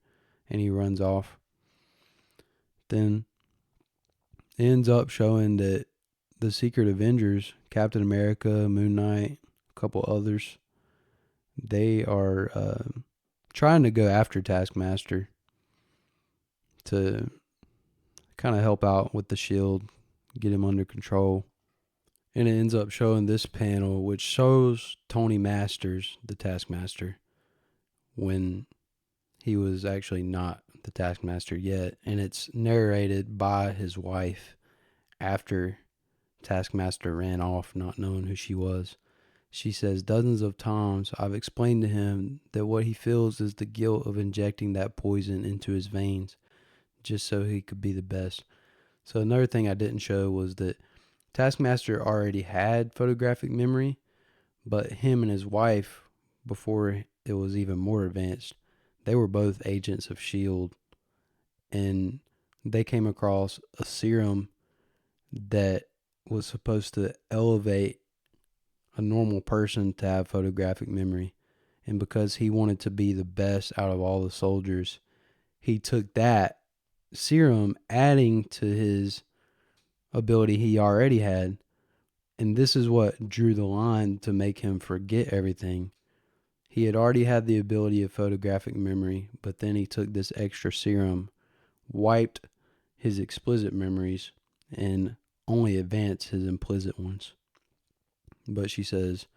And he runs off. Then it ends up showing that the Secret Avengers, Captain America, Moon Knight, a couple others, they are trying to go after Taskmaster to kind of help out with the Shield, get him under control. And it ends up showing this panel, which shows Tony Masters, the Taskmaster, when he was actually not the Taskmaster yet. And it's narrated by his wife after Taskmaster ran off, not knowing who she was. She says, dozens of times I've explained to him that what he feels is the guilt of injecting that poison into his veins just so he could be the best. So another thing I didn't show was that Taskmaster already had photographic memory, but him and his wife, before it was even more advanced, they were both agents of S.H.I.E.L.D. And they came across a serum that was supposed to elevate a normal person to have photographic memory. And because he wanted to be the best out of all the soldiers, he took that serum, adding to his ability he already had. And this is what drew the line to make him forget everything. He had already had the ability of photographic memory, but then he took this extra serum, wiped his explicit memories, and only advanced his implicit ones. But she says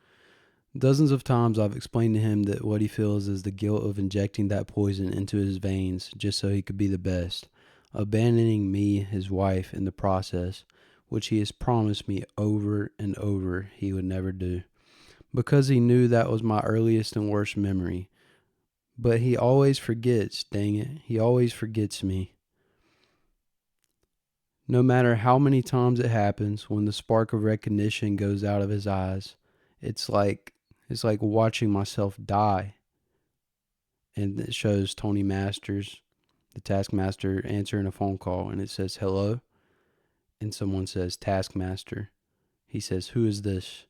Dozens of times I've explained to him that what he feels is the guilt of injecting that poison into his veins just so he could be the best, abandoning me, his wife, in the process, which he has promised me over and over he would never do, because he knew that was my earliest and worst memory. But he always forgets, dang it, he always forgets me. No matter how many times it happens, when the spark of recognition goes out of his eyes, it's like watching myself die. And it shows Tony Masters, the Taskmaster, answering a phone call, and it says hello, and someone says Taskmaster. He says, "Who is this?"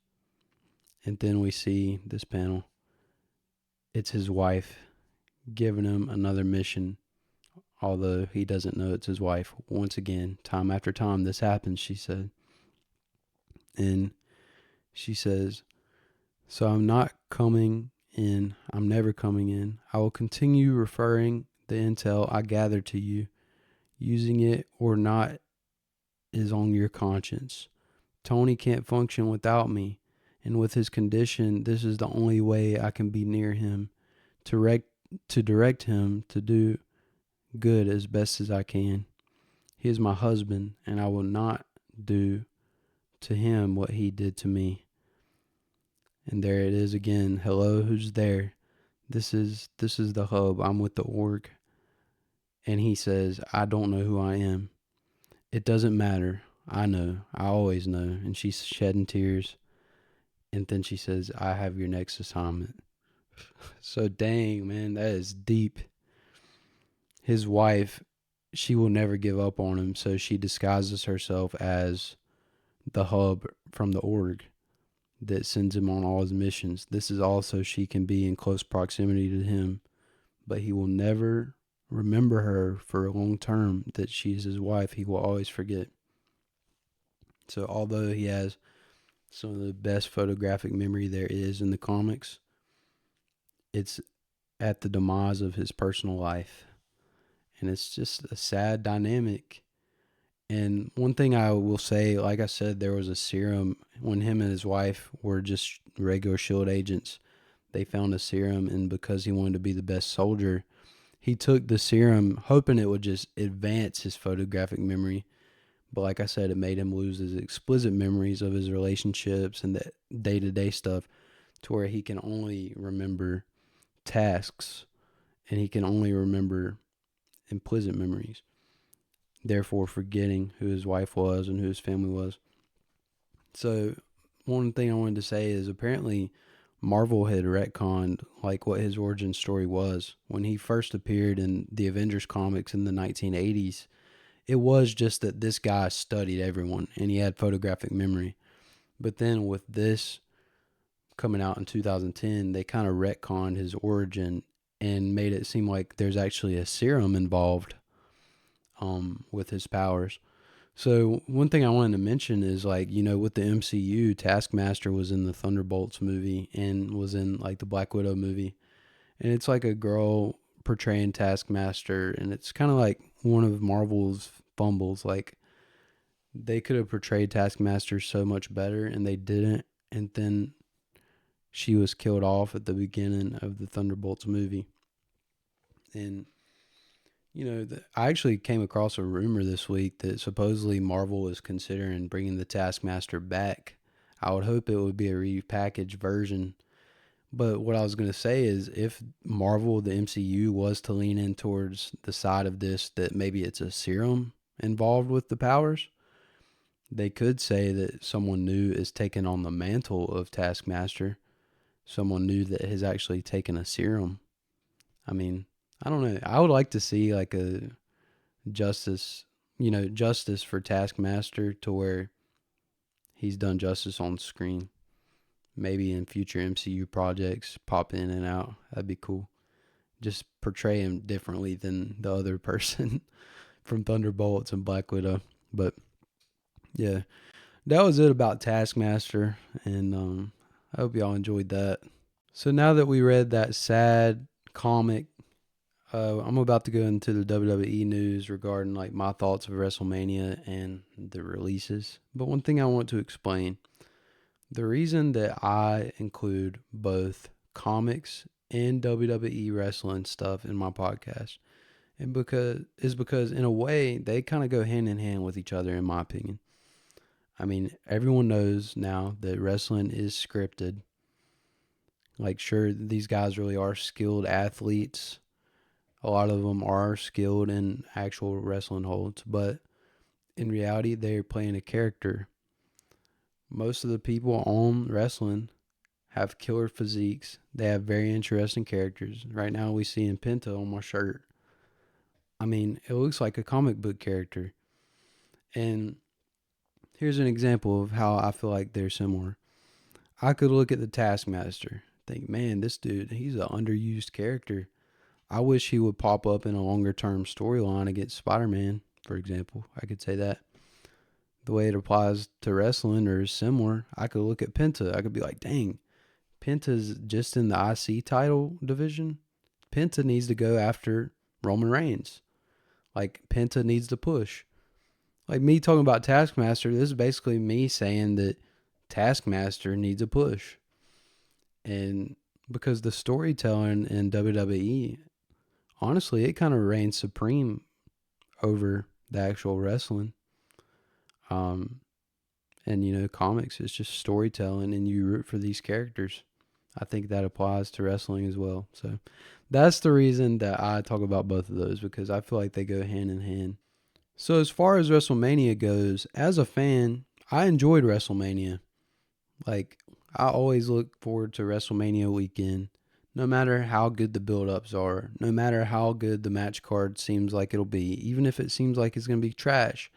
And then we see this panel. It's his wife giving him another mission, although he doesn't know it's his wife. Once again, time after time, this happens, she said. And she says, "So I'm not coming in. I'm never coming in. I will continue referring the intel I gather to you. Using it or not is on your conscience. Tony can't function without me, and with his condition, this is the only way I can be near him, to direct him to do good as best as I can. He is my husband, and I will not do to him what he did to me." And there it is again. Hello, who's there? This is the hub. I'm with the org. And he says, "I don't know who I am." "It doesn't matter. I know. I always know." And she's shedding tears. And then she says, "I have your next assignment." So dang, man, that is deep. His wife, she will never give up on him, so she disguises herself as the hub from the org that sends him on all his missions. This is also she can be in close proximity to him, but he will never remember her for a long term that she is his wife. He will always forget. So although he has some of the best photographic memory there is in the comics, it's at the demise of his personal life. And it's just a sad dynamic. And one thing I will say, like I said, there was a serum when him and his wife were just regular SHIELD agents. They found a serum, and because he wanted to be the best soldier, he took the serum hoping it would just advance his photographic memory. But like I said, it made him lose his explicit memories of his relationships and the day-to-day stuff, to where he can only remember tasks and he can only remember implicit memories, therefore forgetting who his wife was and who his family was. So one thing I wanted to say is apparently Marvel had retconned like what his origin story was. When he first appeared in the Avengers comics in the 1980s, it was just that this guy studied everyone and he had photographic memory. But then with this coming out in 2010, they kind of retconned his origin and made it seem like there's actually a serum involved with his powers. So one thing I wanted to mention is, like, you know, with the MCU, Taskmaster was in the Thunderbolts movie and was in like the Black Widow movie. And it's like a girl portraying Taskmaster, and it's kind of like one of Marvel's fumbles. Like, they could have portrayed Taskmaster so much better and they didn't. And then she was killed off at the beginning of the Thunderbolts movie. And you know, I actually came across a rumor this week that supposedly Marvel is considering bringing the Taskmaster back. I would hope it would be a repackaged version. But what I was going to say is, if Marvel, the MCU, was to lean in towards the side of this, that maybe it's a serum involved with the powers, they could say that someone new is taking on the mantle of Taskmaster. Someone new that has actually taken a serum. I mean, I don't know. I would like to see like a justice for Taskmaster, to where he's done justice on screen. Maybe in future MCU projects, pop in and out. That'd be cool. Just portray him differently than the other person from Thunderbolts and Black Widow. But yeah, that was it about Taskmaster, and I hope y'all enjoyed that. So now that we read that sad comic, I'm about to go into the WWE news regarding like my thoughts of WrestleMania and the releases. But one thing I want to explain: The reason that I include both comics and WWE wrestling stuff in my podcast because in a way they kind of go hand in hand with each other, in my opinion. I mean, everyone knows now that wrestling is scripted. Like, sure, these guys really are skilled athletes. A lot of them are skilled in actual wrestling holds, but in reality, they're playing a character. Most of the people on wrestling have killer physiques. They have very interesting characters. Right now, we see in Penta on my shirt. I mean, it looks like a comic book character. And here's an example of how I feel like they're similar. I could look at the Taskmaster, think, man, this dude, he's an underused character. I wish he would pop up in a longer term storyline against Spider-Man, for example. I could say that. The way it applies to wrestling or is similar, I could look at Penta. I could be like, dang, Penta's just in the IC title division. Penta needs to go after Roman Reigns. Like, Penta needs to push. Like, me talking about Taskmaster, this is basically me saying that Taskmaster needs a push. And because the storytelling in WWE, honestly, it kind of reigns supreme over the actual wrestling. And comics is just storytelling, and you root for these characters. I think that applies to wrestling as well. So that's the reason that I talk about both of those, because I feel like they go hand in hand. So as far as WrestleMania goes, as a fan, I enjoyed WrestleMania. Like, I always look forward to WrestleMania weekend, no matter how good the build-ups are, no matter how good the match card seems like it'll be, even if it seems like it's going to be trash.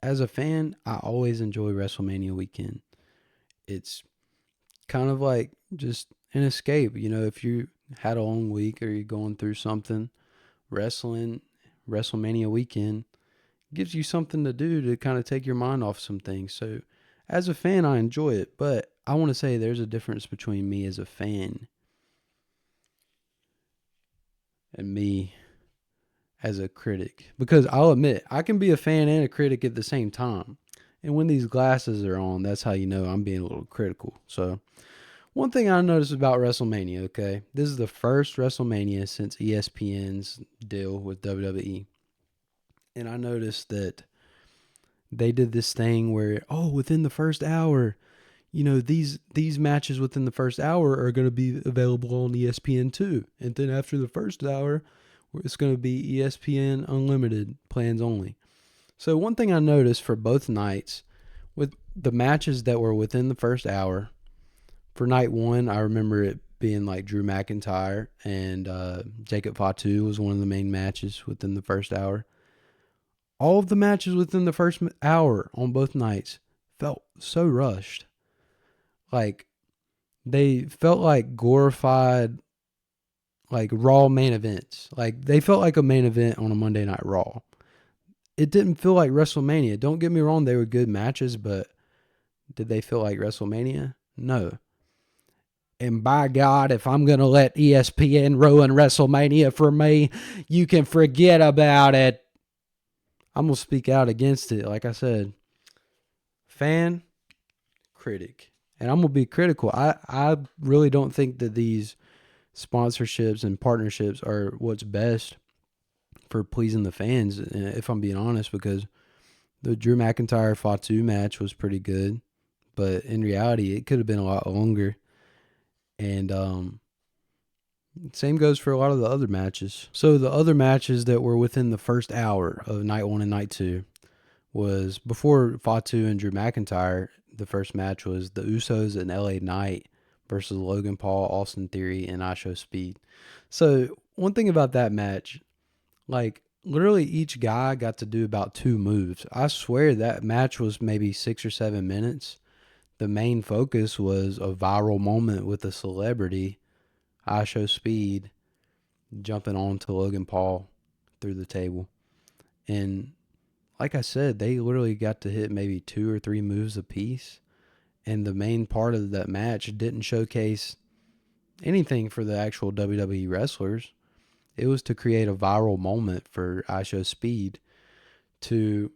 As a fan, I always enjoy WrestleMania weekend. It's kind of like just an escape. If you had a long week or you're going through something, WrestleMania weekend gives you something to do to kind of take your mind off some things. So as a fan, I enjoy it, but I want to say there's a difference between me as a fan and me as a critic, because I'll admit I can be a fan and a critic at the same time. And when these glasses are on, that's how you know I'm being a little critical. So one thing I noticed about WrestleMania, okay, this is the first WrestleMania since ESPN's deal with WWE. And I noticed that they did this thing where, within the first hour, these matches within the first hour are going to be available on ESPN too. And then after the first hour, it's going to be ESPN Unlimited plans only. So one thing I noticed for both nights, with the matches that were within the first hour, for night one, I remember it being like Drew McIntyre and Jacob Fatu was one of the main matches within the first hour. All of the matches within the first hour on both nights felt so rushed. Like, they felt like glorified, like, Raw main events. Like, they felt like a main event on a Monday Night Raw. It didn't feel like WrestleMania. Don't get me wrong, they were good matches, but did they feel like WrestleMania? No. And by God, if I'm going to let ESPN ruin WrestleMania for me, you can forget about it. I'm going to speak out against it. Like I said, fan, critic. And I'm going to be critical. I really don't think that these sponsorships and partnerships are what's best for pleasing the fans, if I'm being honest, because the Drew McIntyre Fatu match was pretty good, but in reality, it could have been a lot longer. And same goes for a lot of the other matches. So the other matches that were within the first hour of night one and night two was before Fatu and Drew McIntyre. The first match was the Usos and LA Knight versus Logan Paul, Austin Theory, and I Show Speed. So one thing about that match, like, literally each guy got to do about 2 moves. I swear that match was maybe 6 or 7 minutes. The main focus was a viral moment with a celebrity, I Show Speed, jumping onto Logan Paul through the table. And like I said, they literally got to hit maybe 2 or 3 moves apiece. And the main part of that match didn't showcase anything for the actual WWE wrestlers. It was to create a viral moment for I Show Speed to,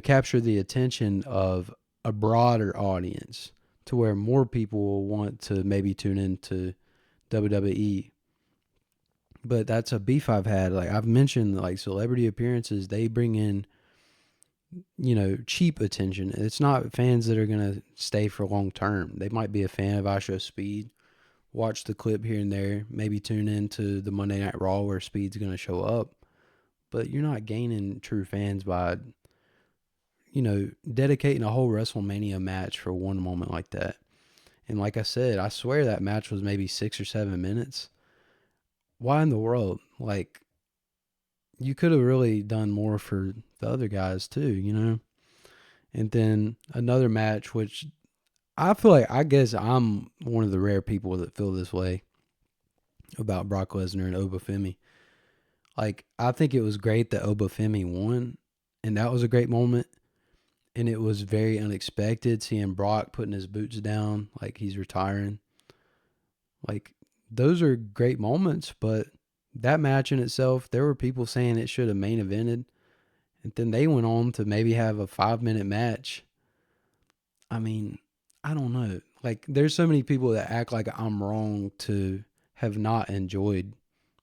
capture the attention of a broader audience to where more people will want to maybe tune into WWE. But that's a beef I've had. Like I've mentioned, like celebrity appearances, they bring in, cheap attention. It's not fans that are going to stay for long term. They might be a fan of iShow Speed, watch the clip here and there, maybe tune into the Monday Night Raw where Speed's going to show up. But you're not gaining true fans by, dedicating a whole WrestleMania match for one moment like that. And like I said, I swear that match was maybe 6 or 7 minutes. Why in the world? Like, you could have really done more for the other guys too, And then another match, which I feel like, I guess I'm one of the rare people that feel this way about Brock Lesnar and Obafemi. Like, I think it was great that Obafemi won, and that was a great moment. And it was very unexpected seeing Brock putting his boots down like he's retiring. Like, those are great moments, but that match in itself, there were people saying it should have main evented. And then they went on to maybe have a 5-minute match. I mean, I don't know. Like, there's so many people that act like I'm wrong to have not enjoyed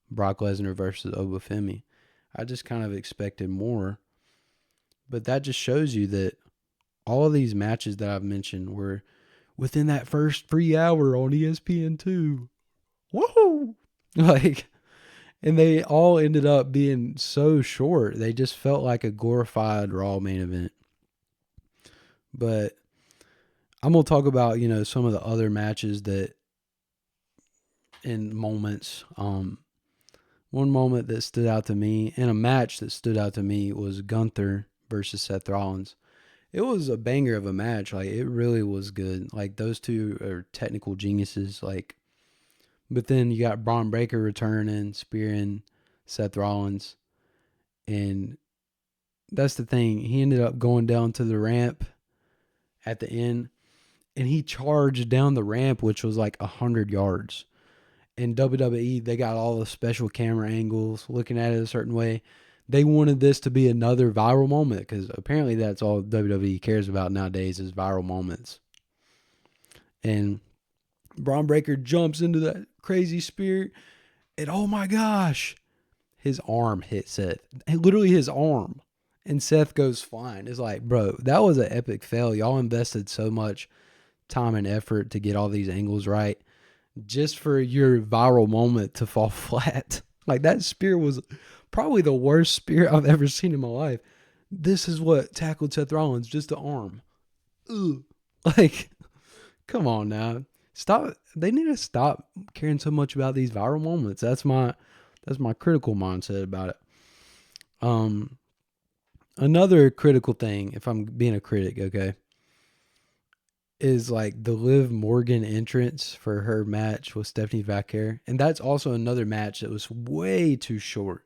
Brock Lesnar versus Obafemi. I just kind of expected more. But that just shows you that all of these matches that I've mentioned were within that first free hour on ESPN2. Woohoo! Like, and they all ended up being so short. They just felt like a glorified Raw main event. But I'm going to talk about, some of the other matches that in moments. One moment that stood out to me and a match that stood out to me was Gunther versus Seth Rollins. It was a banger of a match. Like, it really was good. Like, those two are technical geniuses. Like, but then you got Braun Breaker returning, spearing Seth Rollins. And that's the thing. He ended up going down to the ramp at the end, and he charged down the ramp, which was like 100 yards. In WWE, they got all the special camera angles, looking at it a certain way. They wanted this to be another viral moment because apparently that's all WWE cares about nowadays is viral moments. And Braun Breaker jumps into that crazy spear, and oh my gosh, his arm hit Seth. Literally his arm. And Seth goes flying. It's like, bro, that was an epic fail. Y'all invested so much time and effort to get all these angles right just for your viral moment to fall flat. Like, that spear was probably the worst spear I've ever seen in my life. This is what tackled Seth Rollins, just the arm. Ugh. Like, come on now. Stop. They need to stop caring so much about these viral moments. That's my critical mindset about it. Another critical thing, if I'm being a critic, okay, is like the Liv Morgan entrance for her match with Stephanie Vaquer. And that's also another match that was way too short.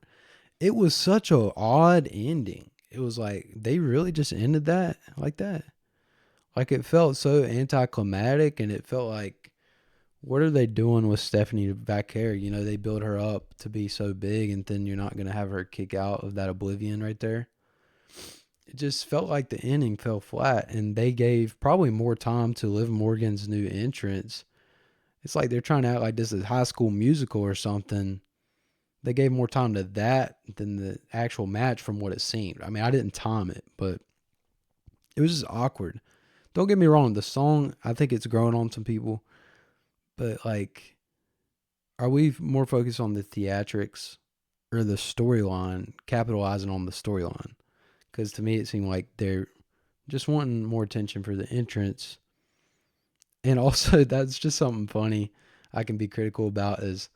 It was such an odd ending. It was like, they really just ended that like that. Like, it felt so anticlimactic, and it felt like, what are they doing with Stephanie Vaquer? They build her up to be so big, and then you're not going to have her kick out of that oblivion right there. It just felt like the ending fell flat, and they gave probably more time to Liv Morgan's new entrance. It's like they're trying to act like this is High School Musical or something. They gave more time to that than the actual match from what it seemed. I mean, I didn't time it, but it was just awkward. Don't get me wrong. The song, I think it's growing on some people, but like, are we more focused on the theatrics or the storyline, capitalizing on the storyline? Because to me, it seemed like they're just wanting more attention for the entrance. And also, that's just something funny I can be critical about is,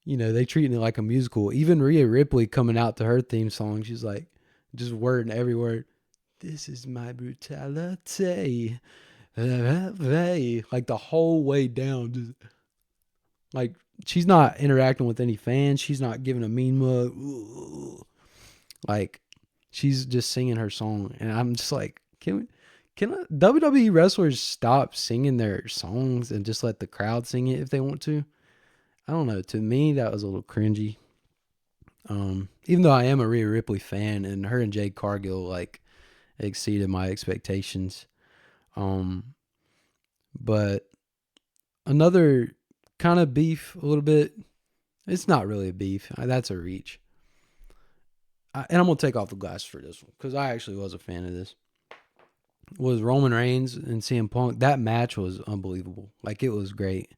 they treating it like a musical. Even Rhea Ripley coming out to her theme song, she's like, just wording every word. This is my brutality. Like, the whole way down. Just, like, she's not interacting with any fans. She's not giving a mean mug. Like, she's just singing her song, and I'm just like, can WWE wrestlers stop singing their songs and just let the crowd sing it if they want to? I don't know. To me, that was a little cringy. Even though I am a Rhea Ripley fan, and her and Jade Cargill like exceeded my expectations. Um, but another kind of beef, a little bit. It's not really a beef. That's a reach. And I'm gonna take off the glass for this one because I actually was a fan of this. Was Roman Reigns and CM Punk? That match was unbelievable. Like, it was great.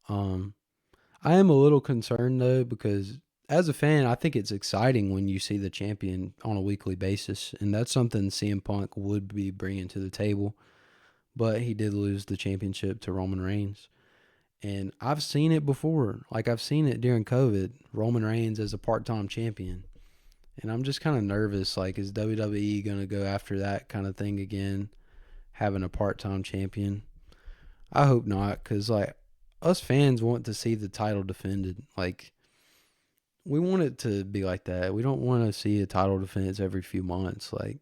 Um, I am a little concerned though because as a fan, I think it's exciting when you see the champion on a weekly basis, and that's something CM Punk would be bringing to the table. But he did lose the championship to Roman Reigns. And I've seen it before. Like, I've seen it during COVID, Roman Reigns as a part-time champion. And I'm just kind of nervous. Like, is WWE going to go after that kind of thing again, having a part-time champion? I hope not, because, like, us fans want to see the title defended. Like, we want it to be like that. We don't want to see a title defense every few months. Like,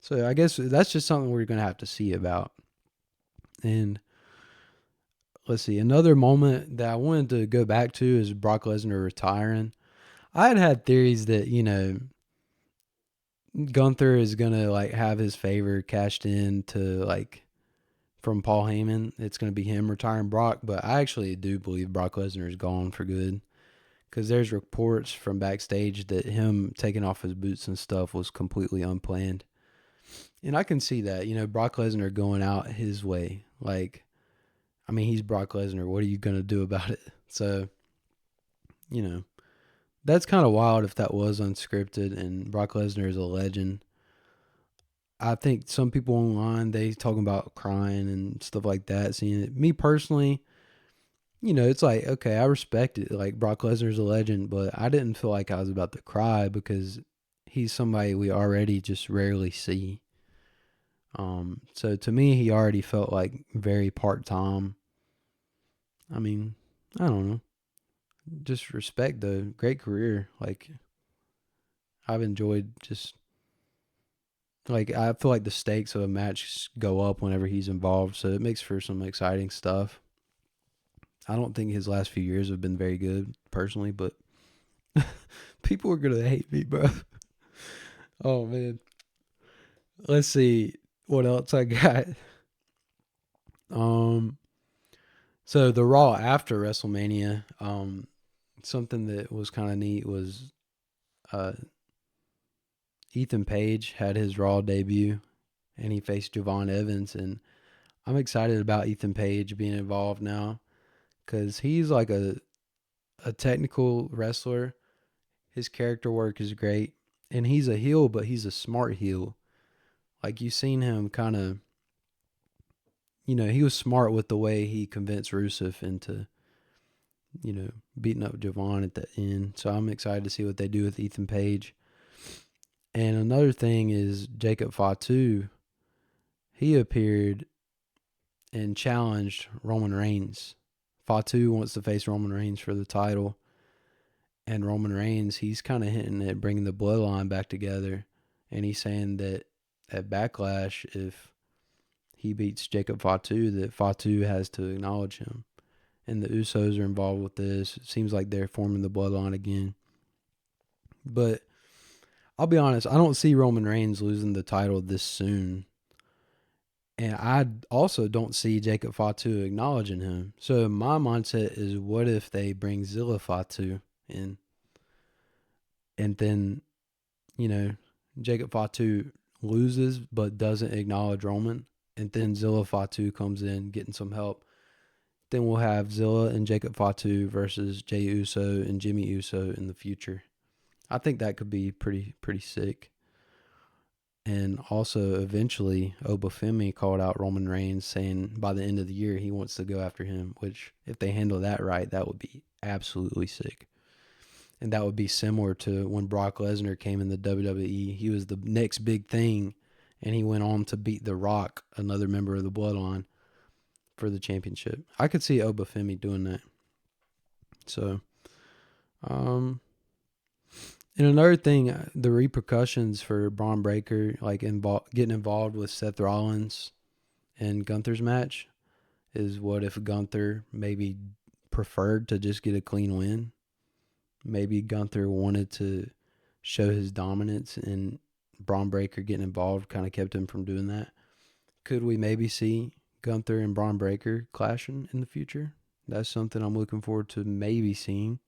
so I guess that's just something we're going to have to see about. And let's see, another moment that I wanted to go back to is Brock Lesnar retiring. I had theories that, Gunther is going to like have his favor cashed in to like from Paul Heyman. It's going to be him retiring Brock, but I actually do believe Brock Lesnar is gone for good because there's reports from backstage that him taking off his boots and stuff was completely unplanned. And I can see that, Brock Lesnar going out his way. Like, I mean, he's Brock Lesnar. What are you going to do about it? So, that's kind of wild if that was unscripted, and Brock Lesnar is a legend. I think some people online, they talking about crying and stuff like that, seeing it. Me personally, it's like, okay, I respect it. Like, Brock Lesnar's a legend, but I didn't feel like I was about to cry because he's somebody we already just rarely see. So to me, he already felt like very part-time. I mean, I don't know. Just respect though. Great career. Like, I've enjoyed just like I feel like the stakes of a match go up whenever he's involved, so it makes for some exciting stuff. I don't think his last few years have been very good personally, but people are gonna hate me, bro. Oh man. Let's see what else I got. Um so the Raw after WrestleMania, something that was kind of neat was uh Ethan Page had his Raw debut and he faced Javon Evans, and I'm excited about Ethan Page being involved now because he's like a technical wrestler. His character work is great, and he's a heel, but he's a smart heel. Like, you've seen him kind of, he was smart with the way he convinced Rusev into, beating up Javon at the end. So I'm excited to see what they do with Ethan Page. And another thing is Jacob Fatu. He appeared and challenged Roman Reigns. Fatu wants to face Roman Reigns for the title. And Roman Reigns, he's kind of hinting at bringing the bloodline back together. And he's saying that at Backlash, if he beats Jacob Fatu, that Fatu has to acknowledge him. And the Usos are involved with this. It seems like they're forming the bloodline again. But I'll be honest, I don't see Roman Reigns losing the title this soon. And I also don't see Jacob Fatu acknowledging him. So my mindset is, what if they bring Zilla Fatu in? And then, Jacob Fatu loses but doesn't acknowledge Roman. And then Zilla Fatu comes in getting some help. Then we'll have Zilla and Jacob Fatu versus Jey Uso and Jimmy Uso in the future. I think that could be pretty sick. And also, eventually, Obafemi called out Roman Reigns, saying by the end of the year he wants to go after him, which, if they handle that right, that would be absolutely sick. And that would be similar to when Brock Lesnar came in the WWE. He was the next big thing, and he went on to beat The Rock, another member of the Bloodline, for the championship. I could see Obafemi doing that. So, and another thing, the repercussions for Braun Breaker, like getting involved with Seth Rollins and Gunther's match, is what if Gunther maybe preferred to just get a clean win? Maybe Gunther wanted to show his dominance, and Braun Breaker getting involved kind of kept him from doing that. Could we maybe see Gunther and Braun Breaker clashing in the future? That's something I'm looking forward to maybe seeing.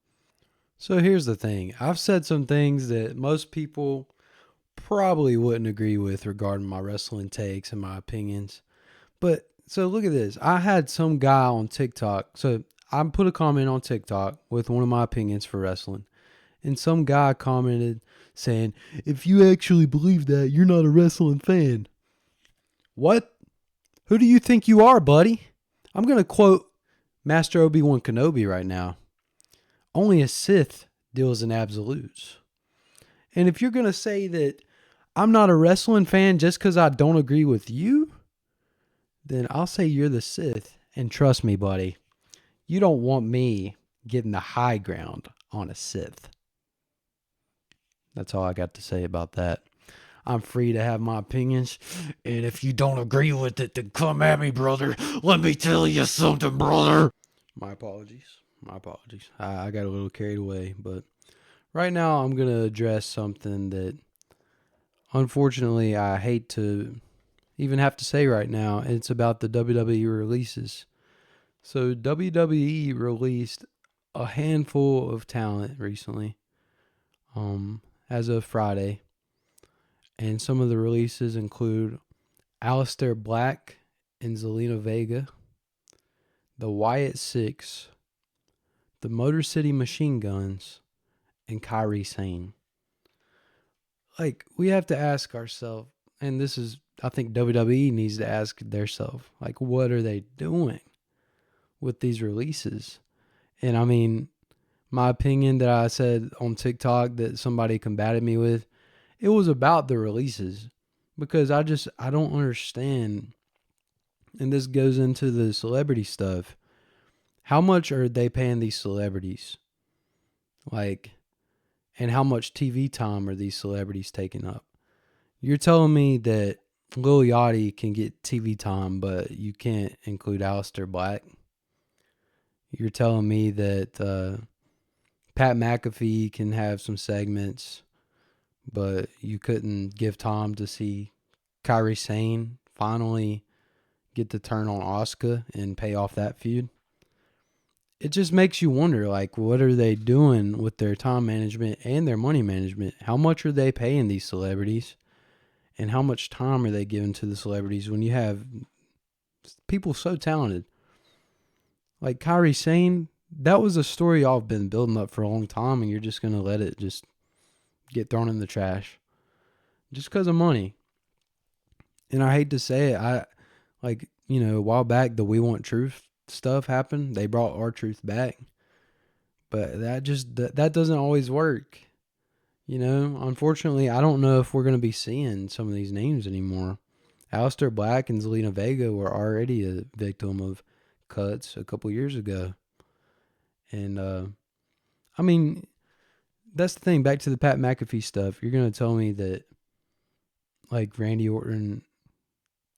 So here's the thing. I've said some things that most people probably wouldn't agree with regarding my wrestling takes and my opinions. But so look at this. I had some guy on TikTok. So I put a comment on TikTok with one of my opinions for wrestling. And some guy commented saying, if you actually believe that, you're not a wrestling fan. What? Who do you think you are, buddy? I'm going to quote Master Obi-Wan Kenobi right now. Only a Sith deals in absolutes. And if you're going to say that I'm not a wrestling fan just because I don't agree with you, then I'll say you're the Sith. And trust me, buddy, you don't want me getting the high ground on a Sith. That's all I got to say about that. I'm free to have my opinions, and if you don't agree with it, then come at me, brother. Let me tell you something, brother. My apologies. I got a little carried away, but right now I'm going to address something that, unfortunately, I hate to even have to say right now. It's about the WWE releases. So WWE released a handful of talent recently, as of Friday. And some of the releases include Aleister Black and Zelina Vega, the Wyatt Six, the Motor City Machine Guns, and Kairi Sane. Like, we have to ask ourselves, and this is, I think WWE needs to ask themselves, like, what are they doing with these releases? And I mean, my opinion that I said on TikTok that somebody combated me with, it was about the releases, because I don't understand. And this goes into the celebrity stuff. How much are they paying these celebrities? Like, and how much TV time are these celebrities taking up? You're telling me that Lil Yachty can get TV time, but you can't include Aleister Black? You're telling me that Pat McAfee can have some segments, but you couldn't give time to see Kairi Sane finally get to turn on Asuka and pay off that feud? It just makes you wonder, like, what are they doing with their time management and their money management? How much are they paying these celebrities? And how much time are they giving to the celebrities when you have people so talented? Like Kairi Sane, that was a story y'all have been building up for a long time, and you're just going to let it just get thrown in the trash just because of money. And I hate to say it, a while back, the We Want Truth stuff happened. They brought R-Truth back. But that doesn't always work. Unfortunately, I don't know if we're going to be seeing some of these names anymore. Aleister Black and Zelina Vega were already a victim of cuts a couple years ago. And, I mean, that's the thing. Back to the Pat McAfee stuff. You're going to tell me that, like, Randy Orton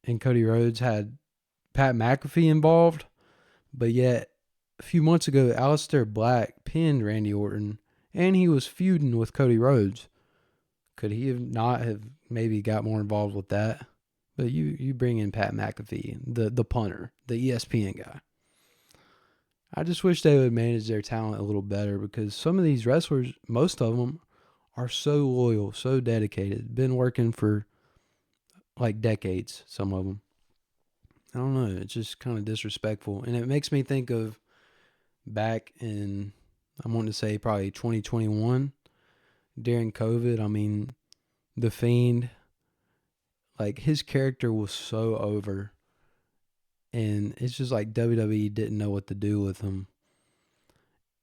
and Cody Rhodes had Pat McAfee involved, but yet a few months ago, Aleister Black pinned Randy Orton, and he was feuding with Cody Rhodes. Could he not have maybe got more involved with that? But you bring in Pat McAfee, the punter, the ESPN guy. I just wish they would manage their talent a little better, because some of these wrestlers, most of them, are so loyal, so dedicated, been working for like decades, some of them. I don't know, it's just kind of disrespectful. And it makes me think of back in, I want to say probably 2021, during COVID. I mean, The Fiend, like, his character was so over. And it's just like WWE didn't know what to do with him.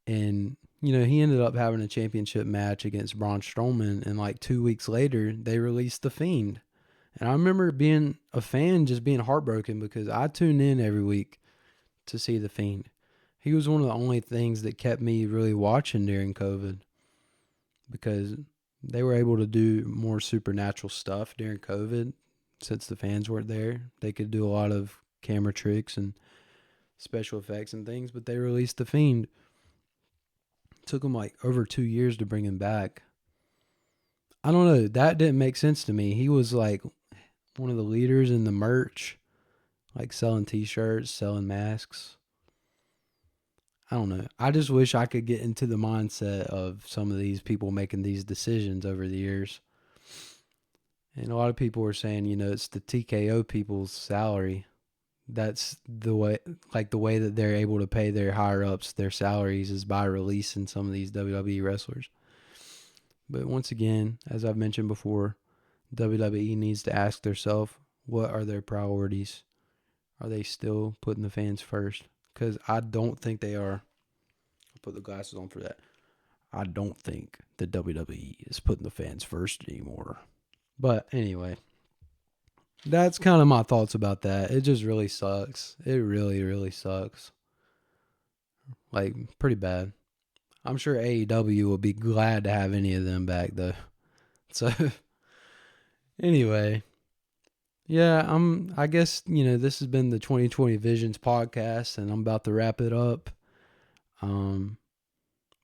And, he ended up having a championship match against Braun Strowman. And like 2 weeks later, they released The Fiend. And I remember being a fan, just being heartbroken, because I tuned in every week to see The Fiend. He was one of the only things that kept me really watching during COVID, because they were able to do more supernatural stuff during COVID. Since the fans weren't there, they could do a lot of camera tricks and special effects and things, but they released The Fiend. It took them like over 2 years to bring him back. I don't know. That didn't make sense to me. He was like one of the leaders in the merch. like selling t-shirts, selling masks. I don't know. I just wish I could get into the mindset of some of these people making these decisions over the years. And a lot of people were saying, it's the TKO people's salary. That's the way, like the way that they're able to pay their higher ups their salaries is by releasing some of these WWE wrestlers. But once again, as I've mentioned before, WWE needs to ask themselves, what are their priorities? Are they still putting the fans first? Because I don't think they are. I'll put the glasses on for that. I don't think the WWE is putting the fans first anymore. But anyway, that's kind of my thoughts about that. It just really sucks. It really, really sucks. Like, pretty bad. I'm sure AEW will be glad to have any of them back, though. So, anyway, yeah, I guess, this has been the 2020 Visions podcast, and I'm about to wrap it up.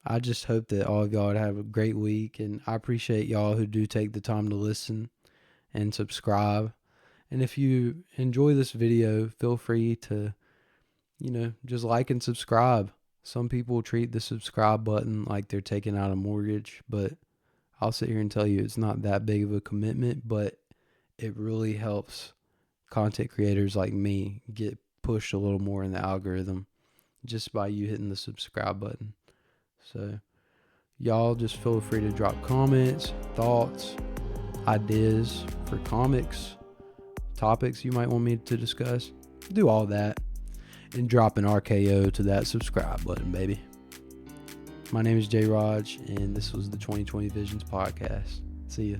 I just hope that all of y'all would have a great week, and I appreciate y'all who do take the time to listen and subscribe. And if you enjoy this video, feel free to, just like and subscribe. Some people treat the subscribe button like they're taking out a mortgage, but I'll sit here and tell you it's not that big of a commitment, but it really helps content creators like me get pushed a little more in the algorithm just by you hitting the subscribe button. So y'all just feel free to drop comments, thoughts, ideas for comics, topics you might want me to discuss. Do all that and drop an RKO to that subscribe button, baby. My name is J. Raj, and this was the 2020 Visions podcast. See ya.